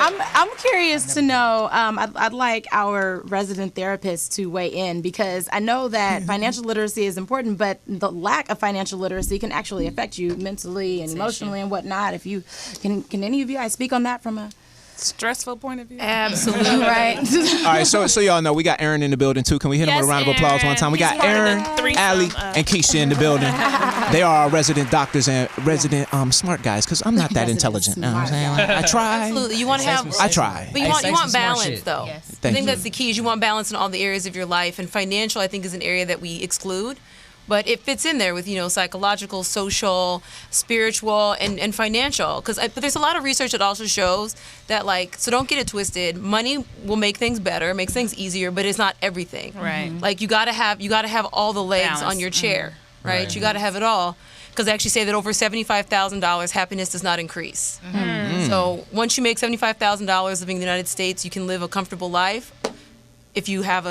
I'm curious to know. I'd like our resident therapist to weigh in because I know that financial literacy is important, but the lack of financial literacy can actually affect you mentally and emotionally and whatnot. If you can any of you guys speak on that from a stressful point of view? Absolutely right. All right, so y'all know we got Aaron in the building too. Can we hit him with a round of applause one time? We got Aaron, Allie, and Keisha in the building. They are our resident doctors and resident smart guys. Cause I'm not that intelligent. You know what I'm saying? Like, I try. Absolutely, you want to have. I try. But you want balance though. Yes. I think that's the key. Is you want balance in all the areas of your life, and financial I think is an area that we exclude. But it fits in there with, psychological, social, spiritual, and financial. But there's a lot of research that also shows that, so don't get it twisted. Money will make things better, makes things easier, but it's not everything. Right. Like you gotta have all the legs Balance. on your chair, right? You gotta have it all. Because they actually say that over $75,000, happiness does not increase. So once you make $75,000 living in the United States, you can live a comfortable life. If you have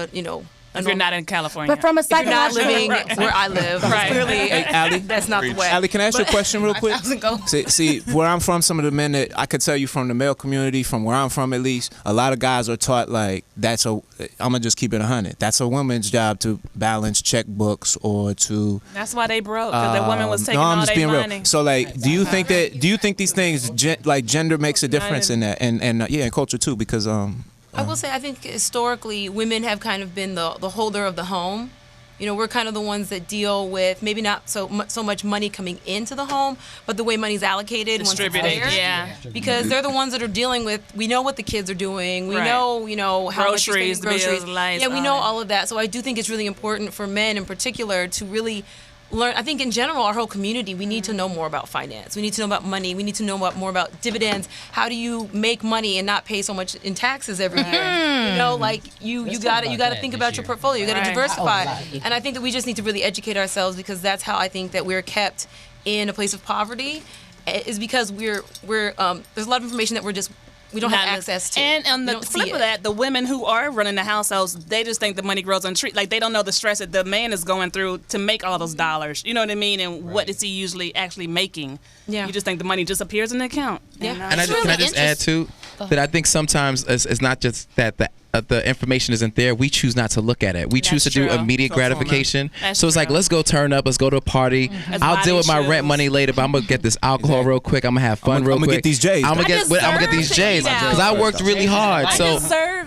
if you're not in California. But from a psychological, if you're not living where I live, clearly, Hey, Allie, that's not the way. Allie, can I ask you a question real quick? Go. See, where I'm from, some of the men that I could tell you from the male community, from where I'm from at least, a lot of guys are taught I'm gonna just keep it 100. That's a woman's job to balance checkbooks or to. That's why they broke, because the woman was taking no, I'm all just their being money. real. So do you think these things gender makes a difference in that, and and culture too, because I will say, I think historically, women have kind of been the holder of the home. We're kind of the ones that deal with maybe not so much money coming into the home, but the way money's allocated once it's Distributed, there. yeah. Because they're the ones that are dealing with. We know what the kids are doing. We know, how much you're spending Groceries, groceries. bills, lights, yeah, we all know that. all of that. So I do think it's really important for men in particular to really learn. I think in general, our whole community, we need to know more about finance. We need to know about money. We need to know more about dividends. How do you make money and not pay so much in taxes every year? You got to think about your portfolio. You got to diversify. And I think that we just need to really educate ourselves, because that's how I think that we're kept in a place of poverty, is because there's a lot of information that we don't have access to. And on We the don't flip see of it. that, the women who are running the households, they just think the money grows on trees. Like, they don't know the stress that the man is going through to make all those dollars. You know what I mean? And what is he usually actually making? Yeah. You just think the money just appears in the account. Yeah. And can I just add too that I think sometimes it's not just that the information isn't there. We choose not to look at it. We choose to do immediate gratification. So it's like, let's go turn up, let's go to a party. I'll deal with my rent money later, but I'm gonna get this alcohol real quick. I'm gonna have fun real quick. I'm gonna get these J's. I'm gonna get these J's because I worked really hard. So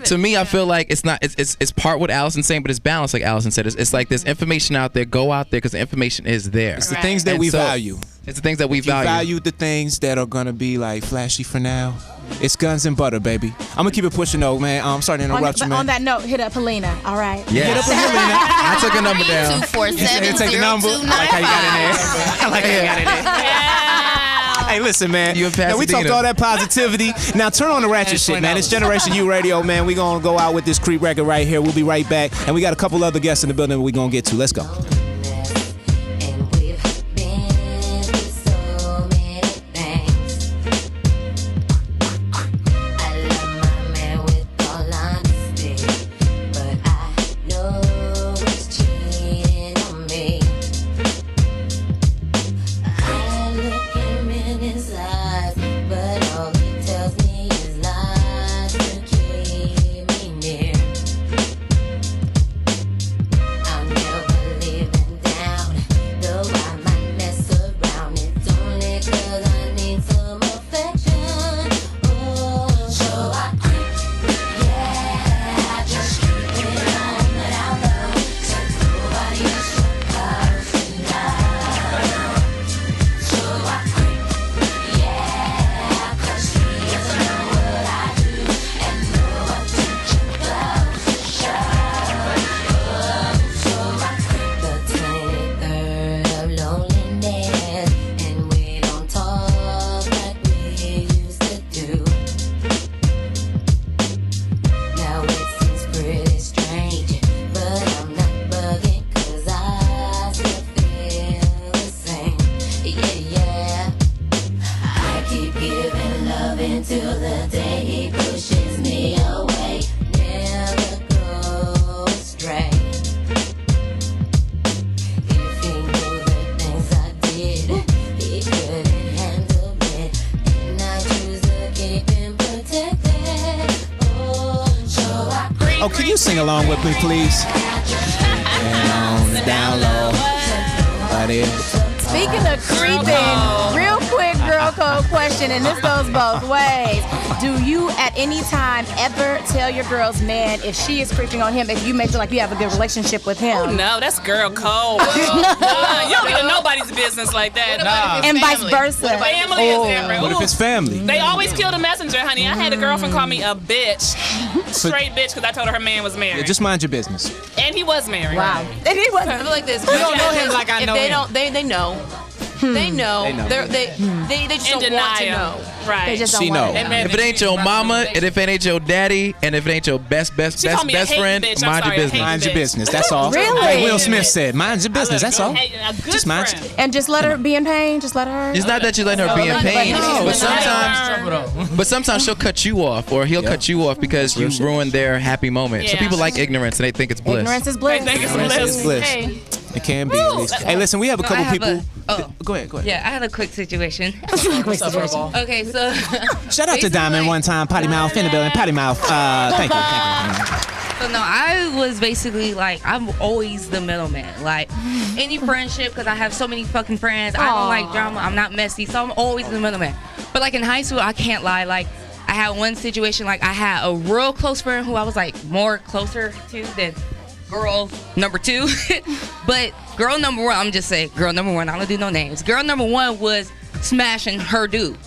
to me, I feel like it's part what Allison's saying, but it's balanced. Like Allison said, it's like there's information out there. Go out there because the information is there. It's the things that we value. It's the things that we If you value. value the things that are gonna be flashy for now. It's guns and butter, baby. I'm gonna keep it pushing though, man. I'm sorry to interrupt you, man. On that note, hit up Helena. All right. Yeah. Hit up Helena. I took a number down. 247-0295. Take the number. I like how you got in there. I like how you got in there. Hey, listen, man. Now, we talked all that positivity. Now turn on the ratchet shit, man. It's Generation U Radio, man. We gonna go out with this creep record right here. We'll be right back, and we got a couple other guests in the building we gonna get to. Let's go. Inside yeah. I keep giving love until the day he pushes me away. Never go astray. If he knew the things I did, he couldn't handle it. And I choose to keep him protected. Oh, can you sing along with me, please? And on the down low. Right here. Speaking of creeping, real quick girl code question, and this goes both ways. Do you at any time ever tell your girl's man if she is creeping on him, if you make it like you have a good relationship with him? Oh, no, that's girl code. Nah, you don't get in nobody's business like that. Nah. And vice versa. Family is different. What if it's family? They always kill the messenger, honey. I had a girlfriend call me a bitch. Straight bitch, because I told her man was married. Yeah, just mind your business. And he was married. Wow. And he was. I feel like this. You don't know him like I know him. They know. They know. They just don't want to know. Right. They just She don't want know. to know. If it ain't your mama, and if it ain't your daddy, and if it ain't your best called me a hate friend, bitch. I'm mind your sorry, a hate business. Mind your business. That's all. Really? Like Will Smith said, mind your business. That's all. Just mind. And just let her be in pain. Just let her. It's not that you let her be in pain, but sometimes she'll cut you off, or he'll cut you off because you ruined their happy moment. So Yeah. people like ignorance, and they think it's bliss. Ignorance is bliss. They think it's Ignorance bliss. is bliss. Hey. It can be at least. Hey, listen, we have a couple people. Go ahead. Yeah, I have a quick situation. What's up, Furball? Okay, so Shout out to Diamond one time, Potty Mouth in the building. Potty Mouth. Thank you. So no, I was basically like, I'm always the middleman. Like any friendship, because I have so many fucking friends. I don't like drama. I'm not messy, so I'm always the middleman. But like in high school, I can't lie. Like I had one situation, like I had a real close friend who I was like more closer to than girl number two. But girl number one, I'm just saying, girl number one, I don't do no names. Girl number one was smashing her dude.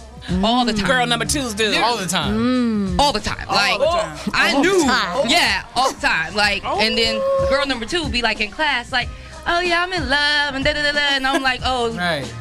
All the time. Girl number two's dude. All the time. All the time. Like, I knew. Yeah, all the time. Like, and then girl number two would be like in class, like, oh yeah, I'm in love, and da-da-da-da. And I'm like, oh, Right.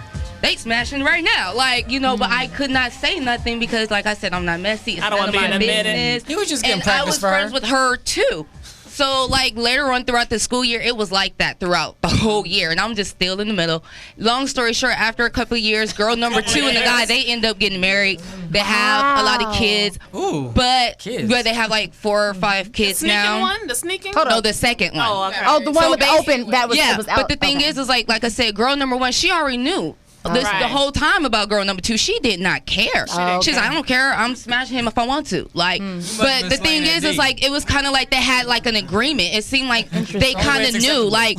they smashing right now. Like, you know, but I could not say nothing because, like I said, I'm not messy. It's I don't none want of to be my in the middle. business. You was just getting And I practice was for her. friends with her too. So like later on throughout the school year, it was like that throughout the whole year, and I'm just still in the middle. Long story short, after a couple of years, girl number two and the guy, they end up getting married. They have a lot of kids, but they have like 4 or 5 kids The sneaking now. one? The sneaking? No, the second one. Oh, okay. Oh, the one with the open. That was. Yeah, it was out. but the thing is like I said, girl number one, she already knew. The whole time about girl number two, she did not care. She's like, I don't care. I'm smashing him if I want to. Like, but the thing is like it was kind of like they had like an agreement. It seemed like they kind of knew. Like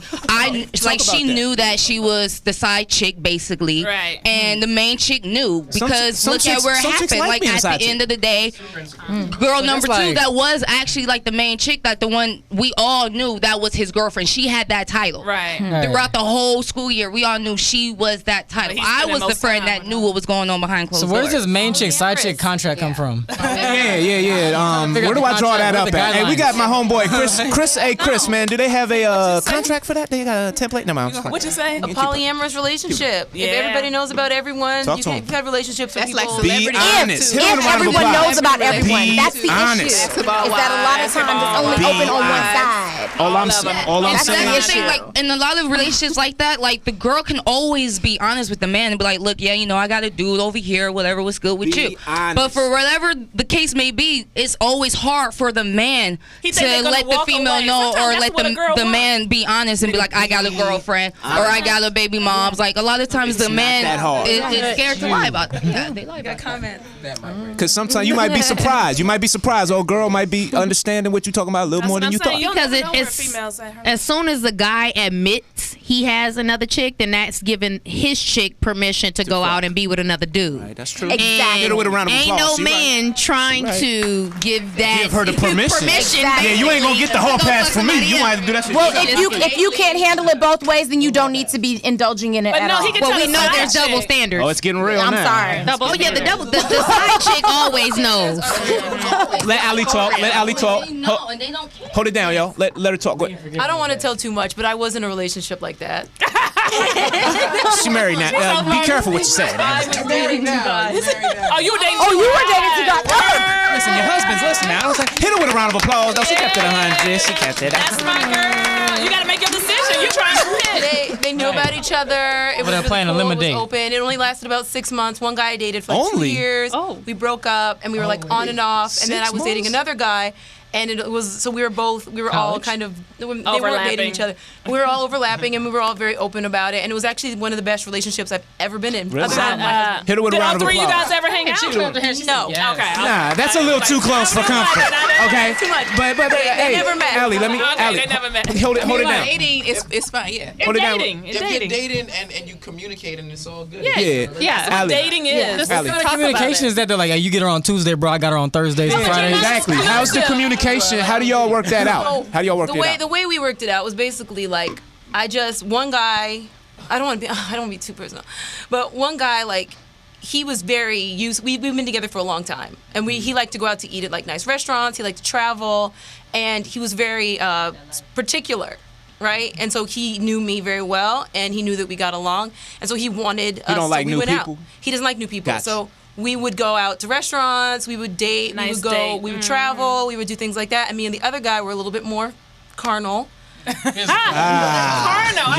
she knew that she was the side chick basically, right? And the main chick knew because look at where it happened. Like at the end of the day, girl number two that was actually like the main chick, like the one we all knew that was his girlfriend. She had that title, right? Throughout the whole school year, we all knew she was that title. I was the friend that knew what was going on behind closed doors. So where's this main chick, side chick contract come from? Yeah. Where do I draw that up at? Hey, we got my homeboy Chris. Hey, Chris, man, do they have a contract for that? They got a template? No, man. What'd you say? A polyamorous relationship. Yeah. If everybody knows about everyone, Talk you to can have relationships with people. Like Be honest. If everyone knows about everyone, that's the honest. issue. Is that a lot of times it's only open on one side. All I'm That's saying the is thing, like in a lot of relationships like that, like the girl can always be honest with the man and be like, look, yeah, you know, I got a dude over here, whatever was good with you. Honest. But for whatever the case may be, it's always hard for the man to let the female know or let the man be honest and be like, I got a girlfriend or I got a baby mom's. Like a lot of times the man is scared to lie about that. Yeah, they lie about comment. because sometimes you might be surprised. You might be surprised. Old girl might be understanding what you're talking about a little more than you thought. Because it's as soon as the guy admits he has another chick, then that's giving his chick permission to go out and be with another dude. Right, that's true. Exactly. Get her with a round of Ain't applause. no man trying to give her the permission. Exactly. Yeah, you ain't gonna get the whole pass from me. You might have to do that shit. Well, if you can't handle it both ways, then you don't need to be indulging in it at all. Well, we know there's double standards. Oh, it's getting real now. I'm sorry. Oh yeah, the side chick always knows. Let Ali talk. Let Ali talk. Hold it down, yo. Let her talk. Go ahead. I don't want to tell too much, but I was in a relationship like that. She married now. Be careful what you say. Oh, you were dating? Oh, you were dating to God. Listen, your husband's listening now. Hit her with a round of applause. No, she kept it 100. She kept it. That's my girl. You gotta make your decision. You trying to hit? They knew about each other. It was they're really playing a cool. lemon It was date. open. It only lasted about 6 months. One guy I dated for like 2 Only? years. We broke up, and we were like on and off. And then I 6 was dating months? another guy. And it was so we were all kind of they weren't Overlapping. dating each other. We were all overlapping, and we were all very open about it. And it was actually one of the best relationships I've ever been in. Really? Other than my husband. Hit her with a Did all round of three of you applause. guys ever hang out? No. Okay. Nah, that's a little too close for comfort. Okay, Too much. but They hey, never met. Allie, let me. Okay, Allie, they never met. Hold it down. Dating is fine. Yeah. Hold it down. It's If dating. you're dating and you communicating, it's all good. Yeah. Yeah, Allie. dating is. Allie. What kind of communication is that? They're like, hey, you get her on Tuesday, bro. I got her on Thursdays and Fridays. Exactly. How's the communication? How do y'all work that out? So, How do y'all work the it way out? the way we worked it out was basically like one guy. I don't want to be too personal, but one guy like he was very used. We've been together for a long time, and he liked to go out to eat at like nice restaurants. He liked to travel, and he was very particular. Right, and so he knew me very well, and he knew that we got along, and so he wanted us. He don't like so we new went people? Out. He doesn't like new people, Gotcha. so we would go out to restaurants, we would date, we Nice would go, date. we would travel, we would do things like that. And me and the other guy were a little bit more carnal. You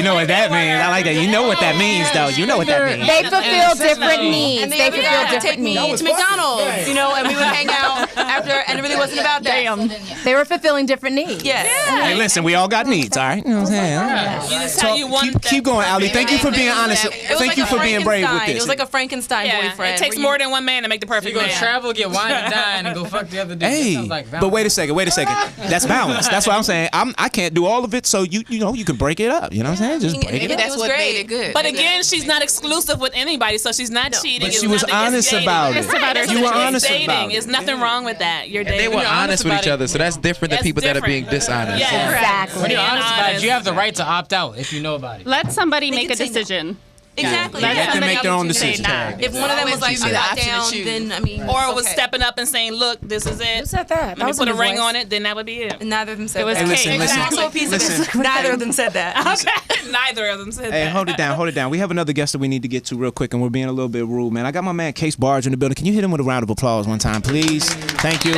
know what that means? I like that. You know what that means, though. You know what that means. They fulfill different needs. And the They other guy fulfill would take different me needs. to McDonald's, and we would hang out after, and it really wasn't about that. They were fulfilling different needs. Yes. Hey, listen, we all got needs, all right? You know what I'm saying? You just how you want Keep going, Allie. Thank you for being honest. It was Thank like you a for being brave with Frankenstein. this. It was like a Frankenstein boyfriend. It takes where more than one man to make the perfect You go man. travel, get wine and dine, and go fuck the other dude. That Hey, sounds like but wait a second. That's balance. That's what I'm saying. I can't do all of it, so you can break it up. You know what I'm saying? Just break it Maybe up. that's what made it good. But again, she's not exclusive with anybody, so she's not cheating. But It's she was nothing. It's honest dating. about it. It's about her. You were It's honest dating. about it. There's nothing wrong with that. You're They dating. were You're honest with about each it. other, so that's different than That's people that are different. being dishonest. Yeah, Exactly. When you're Being honest about it, honest. you have the right to opt out if you know about it. Let somebody make a can say no. decision. Exactly. Let them Somebody make their own else can say decision. nah. If one of them was like, Always I'm give you the not option to down, choose. then I mean, Or was okay. stepping up and saying, "Look, this is it. Who said that? Let me was put a a new ring voice. on it." Then that would be it. Neither of them said It was that. Hey, listen. Also a piece of it. Neither of them said that. Okay. Neither of them said Hey, that. hold it down. We have another guest that we need to get to real quick, and we're being a little bit rude, man. I got my man Case Barge in the building. Can you hit him with a round of applause one time, please? Thank you.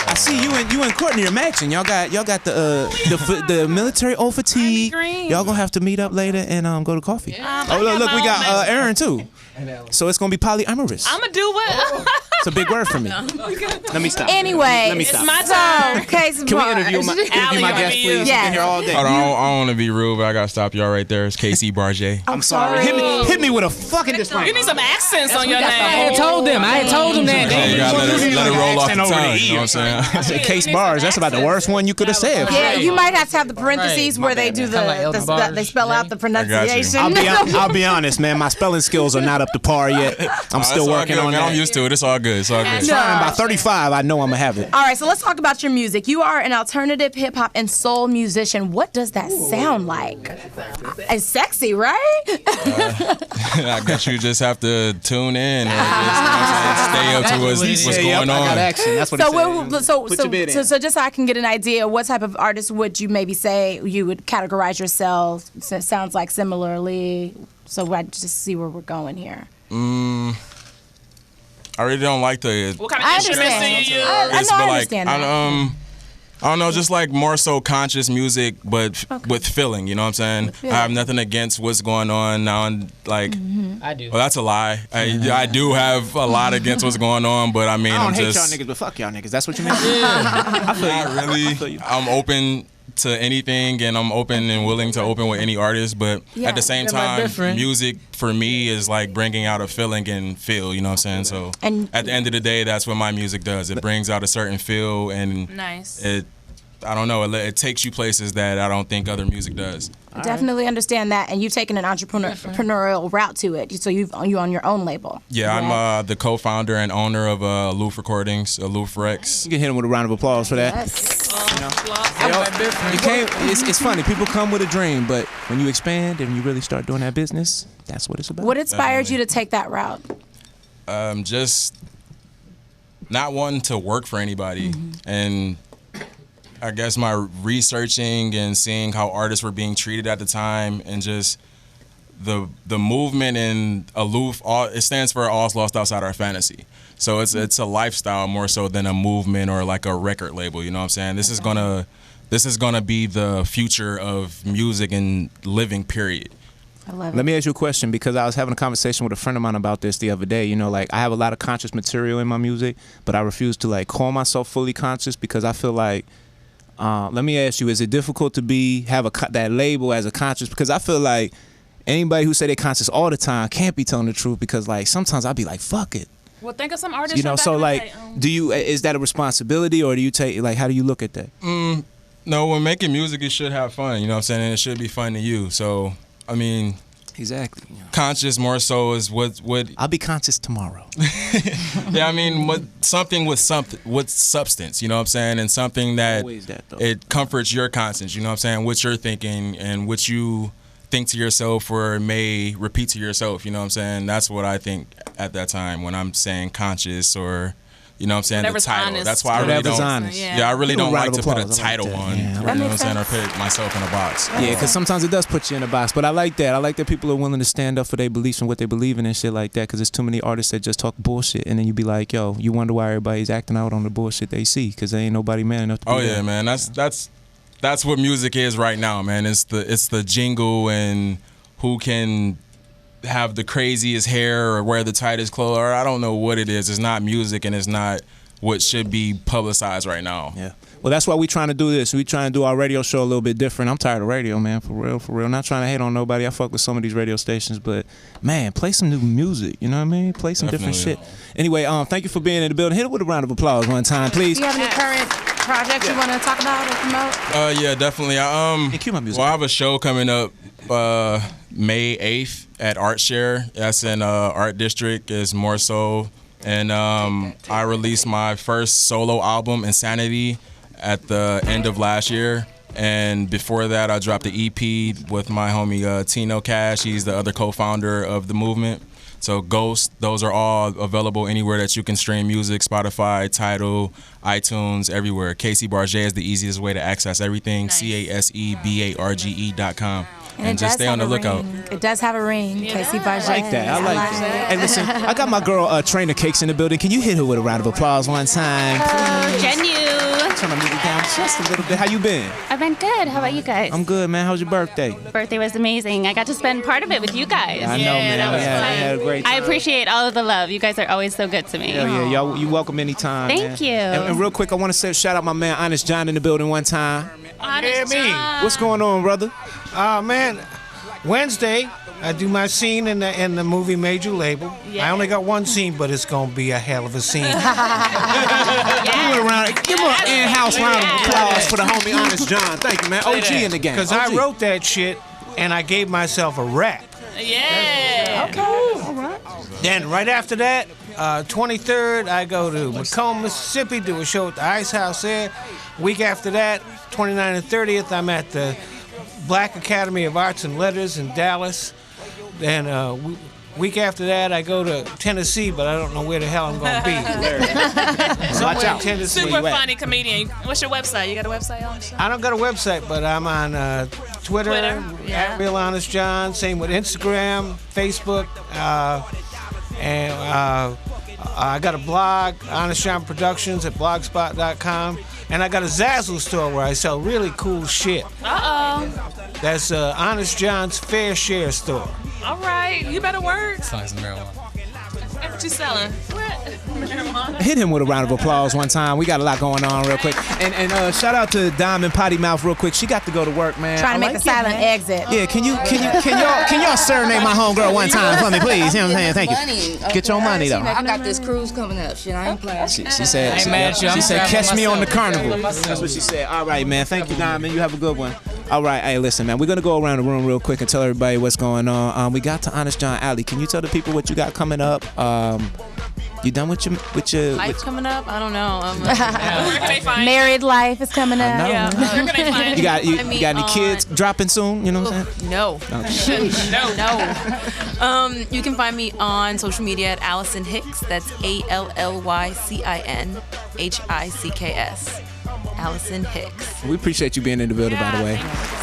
I see you and Courtney are matching. Y'all got the military old fatigue. green. Y'all gonna have to meet up later and go to coffee. I Oh look, got we my got own Aaron too. So it's gonna be polyamorous. I'm gonna do what? It's a big word for me. Let me stop. Anyway, Let me It's stop. my turn. Case Can we interview my Allie, guest, you. please? We've been here all day. Hold on, I don't want to be rude, but I gotta stop y'all right there. It's KC Barge. I'm sorry. Hit me with a fucking disclaimer. You need some accents on your I had name. told them that. Oh, we gotta let it roll off the tongue. You know what I'm saying? I said Case Barge. That's about the worst one you could have said. Yeah, you might have to have the parentheses where they do they spell out the pronunciation. I'll be honest, man. My spelling skills are not up to par yet. I'm still It's all working good, on man. that. I'm used to it. It's all good. It's all good. By 35, I know I'm gonna have it. All right, so let's talk about your music. You are an alternative hip hop and soul musician. What does that sound like? It's sexy, right? I guess you just have to tune in and just, stay up to what's going on. I got action. That's what it said. So just so I can get an idea, what type of artist would you maybe say you would categorize yourself? So it sounds like similarly. So I just see where we're going here. I really don't like the. What kind of instruments do you use? I understand that. I don't know, just like more so conscious music, but with feeling. You know what I'm saying? I have nothing against what's going on now, and like. I do. Well, that's a lie. I do have a lot against what's going on, but I mean, I don't hate just. y'all niggas, but fuck y'all niggas. That's what you mean? I feel not really. I'm open to anything, and I'm open and willing to open with any artist, but at the same time, music for me is like bringing out a feeling and feel, you know what I'm saying? So at the end of the day, that's what my music does. It brings out a certain feel, and I don't know, it takes you places that I don't think other music does. I definitely understand that, and you've taken an entrepreneurial route to it. So you on your own label. Yeah, I'm the co-founder and owner of Aloof Recordings, Aloof Rex. You can hit him with a round of applause for that. Yes. You can't. It's funny. People come with a dream, but when you expand and you really start doing that business, that's what it's about. What inspired you to take that route? Just not wanting to work for anybody, and I guess my researching and seeing how artists were being treated at the time, and just the movement in Aloof, it stands for All's Lost Outside Our Fantasy. So it's a lifestyle more so than a movement or like a record label. You know what I'm saying? This is gonna this is gonna be the future of music and living. Period. I love it. Let me ask you a question, because I was having a conversation with a friend of mine about this the other day. You know, like, I have a lot of conscious material in my music, but I refuse to like call myself fully conscious, because I feel like, let me ask you, is it difficult to have that label as a conscious? Because I feel like anybody who say they're conscious all the time can't be telling the truth, because like sometimes I'll be like, fuck it. Well, think of some artists. You know, so like, is that a responsibility, or do you take, like, how do you look at that? No, when making music, it should have fun. You know what I'm saying? And it should be fun to you. So, I mean, exactly. Conscious more so is what I'll be conscious tomorrow. Yeah, I mean, something with substance. You know what I'm saying? And something that it comforts your conscience. You know what I'm saying? What you're thinking and what you think to yourself or may repeat to yourself. You know what I'm saying? That's what I think at that time when I'm saying conscious, or, you know what I'm saying, whatever's the title. honest. That's why I really don't. Honest. Yeah, I really don't like to put a applause. title on. Yeah, You know what I'm saying? Or put myself in a box. Yeah, because sometimes it does put you in a box. But I like that. I like that people are willing to stand up for their beliefs and what they believe in and shit like that. Because there's too many artists that just talk bullshit, and then you be like, yo, you wonder why everybody's acting out on the bullshit they see, because they ain't nobody man enough to. Oh yeah, man. That's what music is right now, man. It's the jingle and who can have the craziest hair or wear the tightest clothes, or I don't know what it is. It's not music, and it's not what should be publicized right now. Yeah. Well, that's why we trying to do this. We trying to do our radio show a little bit different. I'm tired of radio, man. For real. Not trying to hate on nobody. I fuck with some of these radio stations, but man, play some new music. You know what I mean? Play some different shit. Anyway, thank you for being in the building. Hit it with a round of applause one time, please. Do you have any current projects you want to talk about or promote? Yeah, definitely. Cue my music. Well, I have a show coming up May 8th at Art Share. That's in Art District. Is more so. And I released my first solo album, Insanity, at the end of last year. And before that, I dropped the EP with my homie Tino Cash. He's the other co-founder of the movement. So Ghost, those are all available anywhere that you can stream music, Spotify, Tidal, iTunes, everywhere. Casey Barge is the easiest way to access everything, CASEBARGE.com. And just stay on the lookout. It does have a ring, Casey Barge. I like that. I like that. Hey, listen, I got my girl Trainer Cakes in the building. Can you hit her with a round of applause one time? Turn my music down just a little bit. How you been? I've been good. How about you guys? I'm good, man. How's your birthday? Birthday was amazing. I got to spend part of it with you guys. I know, man. That was I had a great time. I appreciate all of the love. You guys are always so good to me. Hell yeah, y'all, you welcome anytime. Thank you. And real quick, I want to say shout out my man Honest John in the building one time. Honest John. What's going on, brother? Man, Wednesday, I do my scene in the movie Major Label. I only got one scene, but it's gonna be a hell of a scene. Give him an in-house round of applause for the homie Honest John. Thank you, man. OG in the game. Because I wrote that shit and I gave myself a rap. Yeah. Okay. All right. Then right after that, 23rd, I go to Macomb, Mississippi, do a show at the Ice House there. Week after that, 29th and 30th, I'm at the Black Academy of Arts and Letters in Dallas. Then week after that, I go to Tennessee, but I don't know where the hell I'm going to be. Somewhere in Tennessee. Super funny comedian. What's your website? You got a website on? I don't got a website, but I'm on Twitter, at Real Honest John. Same with Instagram, Facebook, and I got a blog, Honest John Productions at blogspot.com. And I got a Zazzle store where I sell really cool shit. Uh-oh. That's Honest John's Fair Share store. All right. You better work. Sounds like some marijuana. What you selling? Marijuana? Hit him with a round of applause one time. We got a lot going on real quick. And shout out to Diamond Potty Mouth real quick. She got to go to work, man. Trying to make a silent exit. Yeah, can y'all serenade my homegirl one time for me, please? You know what I'm saying? Thank you. Get your money though. I got this cruise coming up. Shit, I ain't playing. She said, catch me on the carnival. That's what she said. All right, man. Thank you, Diamond. You have a good one. All right. Hey, listen, man. We're going to go around the room real quick and tell everybody what's going on. We got to Honest John Alley. Can you tell the people what you got coming up? You done with your life coming up? I don't know. Married life is coming up. Yeah. You got any kids dropping soon? You know what I'm saying? No. No. You can find me on social media at Allison Hicks. That's ALLYCINHICKS. Allison Hicks. We appreciate you being in the building, by the way.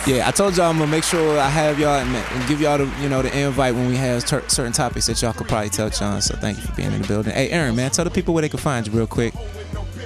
Yeah, I told y'all I'm gonna make sure I have y'all and give y'all the invite when we have certain topics that y'all could probably touch on. So thank you for being in the building. Hey, Aaron, man, tell the people where they can find you real quick.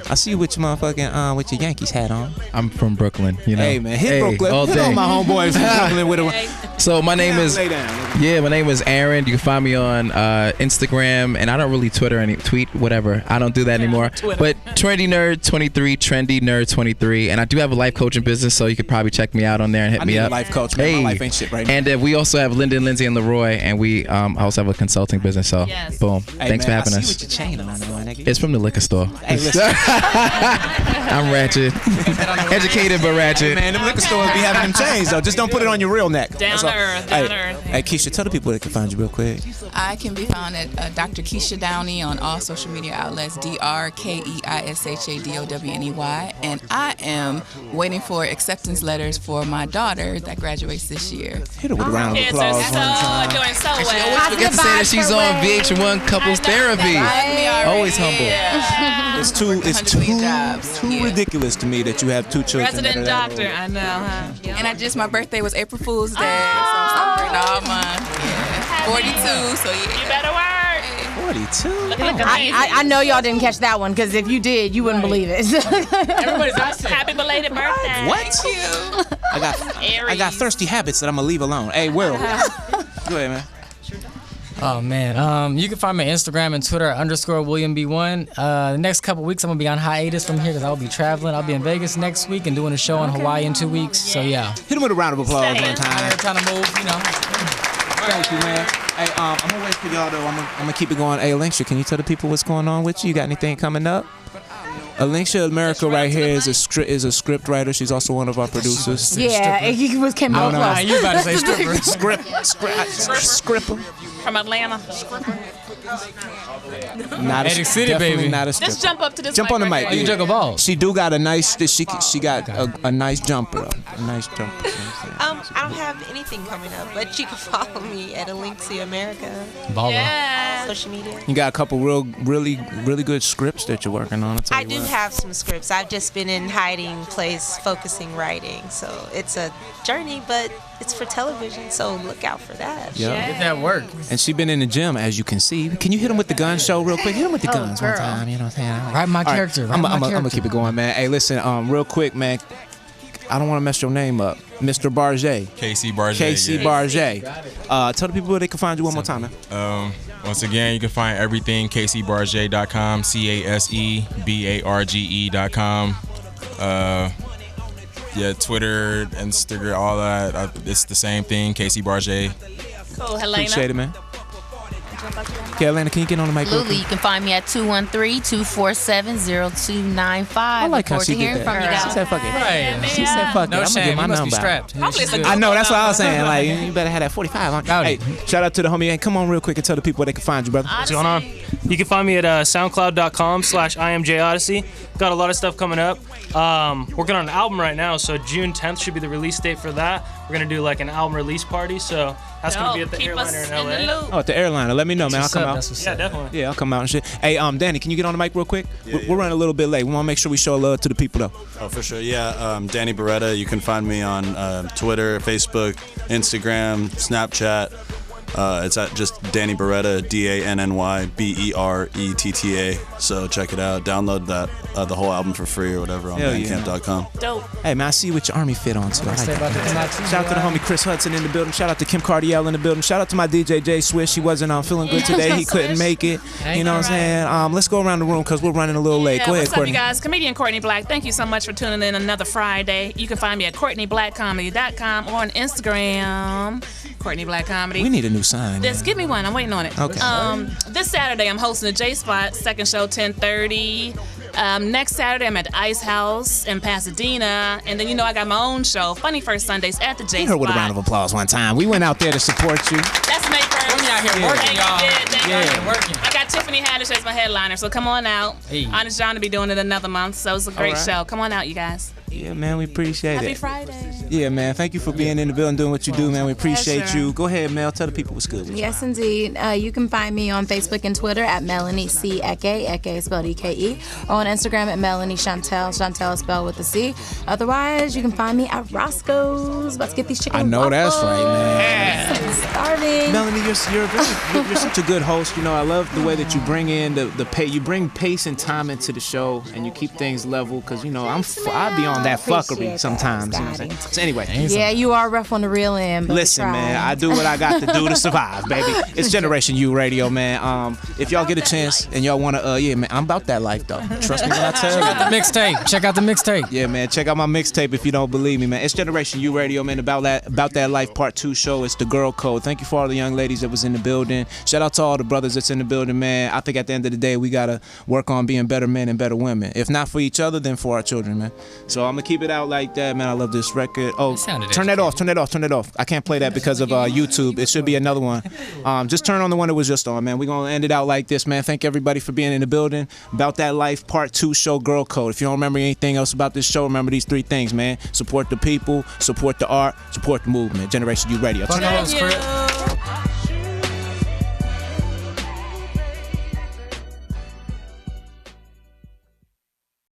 I see you with your motherfucking with your Yankees hat on. I'm from Brooklyn, you know. Hey man, hit Brooklyn. All Hit day. all my homeboys from Brooklyn with them. So my name is my name is Aaron. You can find me on Instagram, and I don't really tweet whatever. I don't do that anymore. But Trendy Nerd 23, Trendy Nerd 23, and I do have a life coaching business, so you could probably check me out on there and hit I me need up. a life coach, man. My life ain't shit right now. And we also have Lyndon, Lindsay, and Leroy, and we also have a consulting business. So boom, Hey, thanks man, for having I us. see what you're chaining on, nigga. It's from the liquor store. Hey, listen. I'm ratchet, educated but ratchet. Hey, man, them liquor stores be having them chains though. Just don't put it on your real neck. Down to earth, down to earth. Hey, Keisha, tell the people they can find you real quick. I can be found at Dr. Keisha Downey on all social media outlets, DrKeishadOwney, and I am waiting for acceptance letters for my daughter that graduates this year. Hit her with a round of Kids applause. are doing so well. She always forgets to say that she's on VH1 Couples Therapy. Always humble. It's too ridiculous to me that you have two children. Resident doctor, I know, huh? And my birthday was April Fool's Day, so I'm celebrating all month. Yeah. 42, so yeah. You better work. 42? I know y'all didn't catch that one, because if you did, you wouldn't believe it. Everybody's asking. Happy belated birthday. What? Thank you. I got thirsty habits that I'm gonna leave alone. Hey, Will. Go ahead, man. Oh man, you can find me on Instagram and Twitter at _WilliamB1. The next couple weeks I'm gonna be on hiatus from here because I'll be traveling. I'll be in Vegas next week and doing a show in Hawaii in 2 weeks. So yeah. Hit him with a round of applause one time. Trying to move, you know. Thank you, man. Hey, I'm gonna wait for y'all though. I'm gonna keep it going. Hey, Alicia, can you tell the people what's going on with you? You got anything coming up? Alicia America right here is a script writer. She's also one of our producers. Yeah, he came out close. You about to say Scripper. From Atlanta. Not a Attic City, definitely baby. not a stripper. Just jump up to this Jump on the right mic. there. You juggle balls. She do got a nice. She got a nice jumper. A nice jumper. I don't have anything coming up, but you can follow me at Odessey America. Yeah. Social media. You got a couple really good scripts that you're working on. I do have some scripts. I've just been in hiding place, focusing writing. So it's a journey, but it's for television. So look out for that. Yeah. Get that work. And she been in the gym, as you can see. Can you hit him with the gun show real quick? Hit him with the guns one time. You know what I'm saying? Write my All right, character. I'm gonna keep it going, man. Hey, listen, real quick, man. I don't want to mess your name up, Mr. Barge. KC Barge. KC Barge. Tell the people where they can find you one more time, man. Once again, you can find everything kcbarge.com, CASEBARGE.com. Yeah, Twitter, Instagram, all that. It's the same thing, KC Barge. Cool, Helena. Appreciate it, man. Okay, Helena, can you get on the mic? Absolutely. You can find me at 213-247-0295. I like how Look forward she to did hearing that. from you guys. She said, "Fuck it." Right. She said, "Fuck No it." I'm gonna shame. get my You must be number. strapped. I know. That's what I was saying. Like, you better have that 45 on. Hey, shout out to the homie. Hey, come on real quick and tell the people where they can find you, brother. What's going on? You can find me at soundcloud.com/IamJOdyssey. Got a lot of stuff coming up. Working on an album right now, so June 10th should be the release date for that. We're gonna do like an album release party, so that's gonna be at the Airliner in LA. Oh, at the Airliner. Let me know, man. I'll come out. Yeah, definitely. Yeah, I'll come out and shit. Hey, Danny, can you get on the mic real quick? We're running a little bit late. We want to make sure we show love to the people, though. Oh, for sure. Yeah, Danny Beretta. You can find me on Twitter, Facebook, Instagram, Snapchat. It's at just Danny Beretta, DANNYBERETTA. So check it out. Download that the whole album for free or whatever on bandcamp.com. Dope. Hey, man, I see what your army fit on too. I like that. Shout out to the homie Chris Hudson in the building. Shout out to Kim Cardiel in the building. Shout out to my DJ Jayswish. He wasn't feeling good today. He couldn't make it. You know what I'm saying? Let's go around the room because we're running a little late. Go ahead, what's Courtney. up, you guys? Comedian Courtney Black. Thank you so much for tuning in another Friday. You can find me at CourtneyBlackComedy.com or on Instagram, Courtney Black Comedy. We need a new sign. Just give me one. I'm waiting on it. Okay. This Saturday, I'm hosting the J Spot second show, 10:30. Next Saturday, I'm at the Ice House in Pasadena, and then I got my own show, Funny First Sundays at the J Hit Spot. her with a round of applause one time. We went out there to support you. That's May 1st. We out here working, y'all. Working. I got Tiffany Haddish as my headliner, so come on out. Hey. Honest John to be doing it another month, so it's a great right. show. Come on out, you guys. Yeah, man, we appreciate Happy it. Friday. Yeah, man. Thank you for being in the building, doing what you do, man. We appreciate Pleasure. you. Go ahead, Mel. Tell the people what's good. Yes, indeed. You can find me on Facebook and Twitter at Melanie C. Eke. Eke is spelled E-K-E. Or on Instagram at Melanie Chantel. Chantel is spelled with a C. Otherwise, you can find me at Roscoe's. About to get these chicken I know that's right, man. I'm starving. Melanie, you're such a good host. You know, I love the way that you bring in the pay. You bring pace and time into the show, and you keep things level. Cause you know, I be on that fuckery sometimes. You know what I'm saying? So anyway, Yeah, you are rough on the real end. But listen, man, I do what I got to do to survive, baby. It's Generation U Radio, man. If y'all get a chance and y'all wanna, yeah, man, I'm about that life though. Trust me when I tell you. Check out the mixtape. Check out the mixtape. Yeah, man. Check out my mixtape if you don't believe me, man. It's Generation U Radio, man. About that life part 2 show. It's the girl code. Thank you for all the young ladies that was in the building. Shout out to all the brothers that's in the building, man. I think at the end of the day, we gotta work on being better men and better women. If not for each other, then for our children, man. So I'm gonna keep it out like that, man. I love this record. Oh, turn that off. I can't play that because of YouTube. It should be another one. Just turn on the one that was just on, man. We're gonna end it out like this, man. Thank everybody for being in the building. About That Life Part 2 show, Girl Code. If you don't remember anything else about this show, remember these 3 things, man. Support the people, support the art, support the movement. Generation U Radio. Fuck off, Script.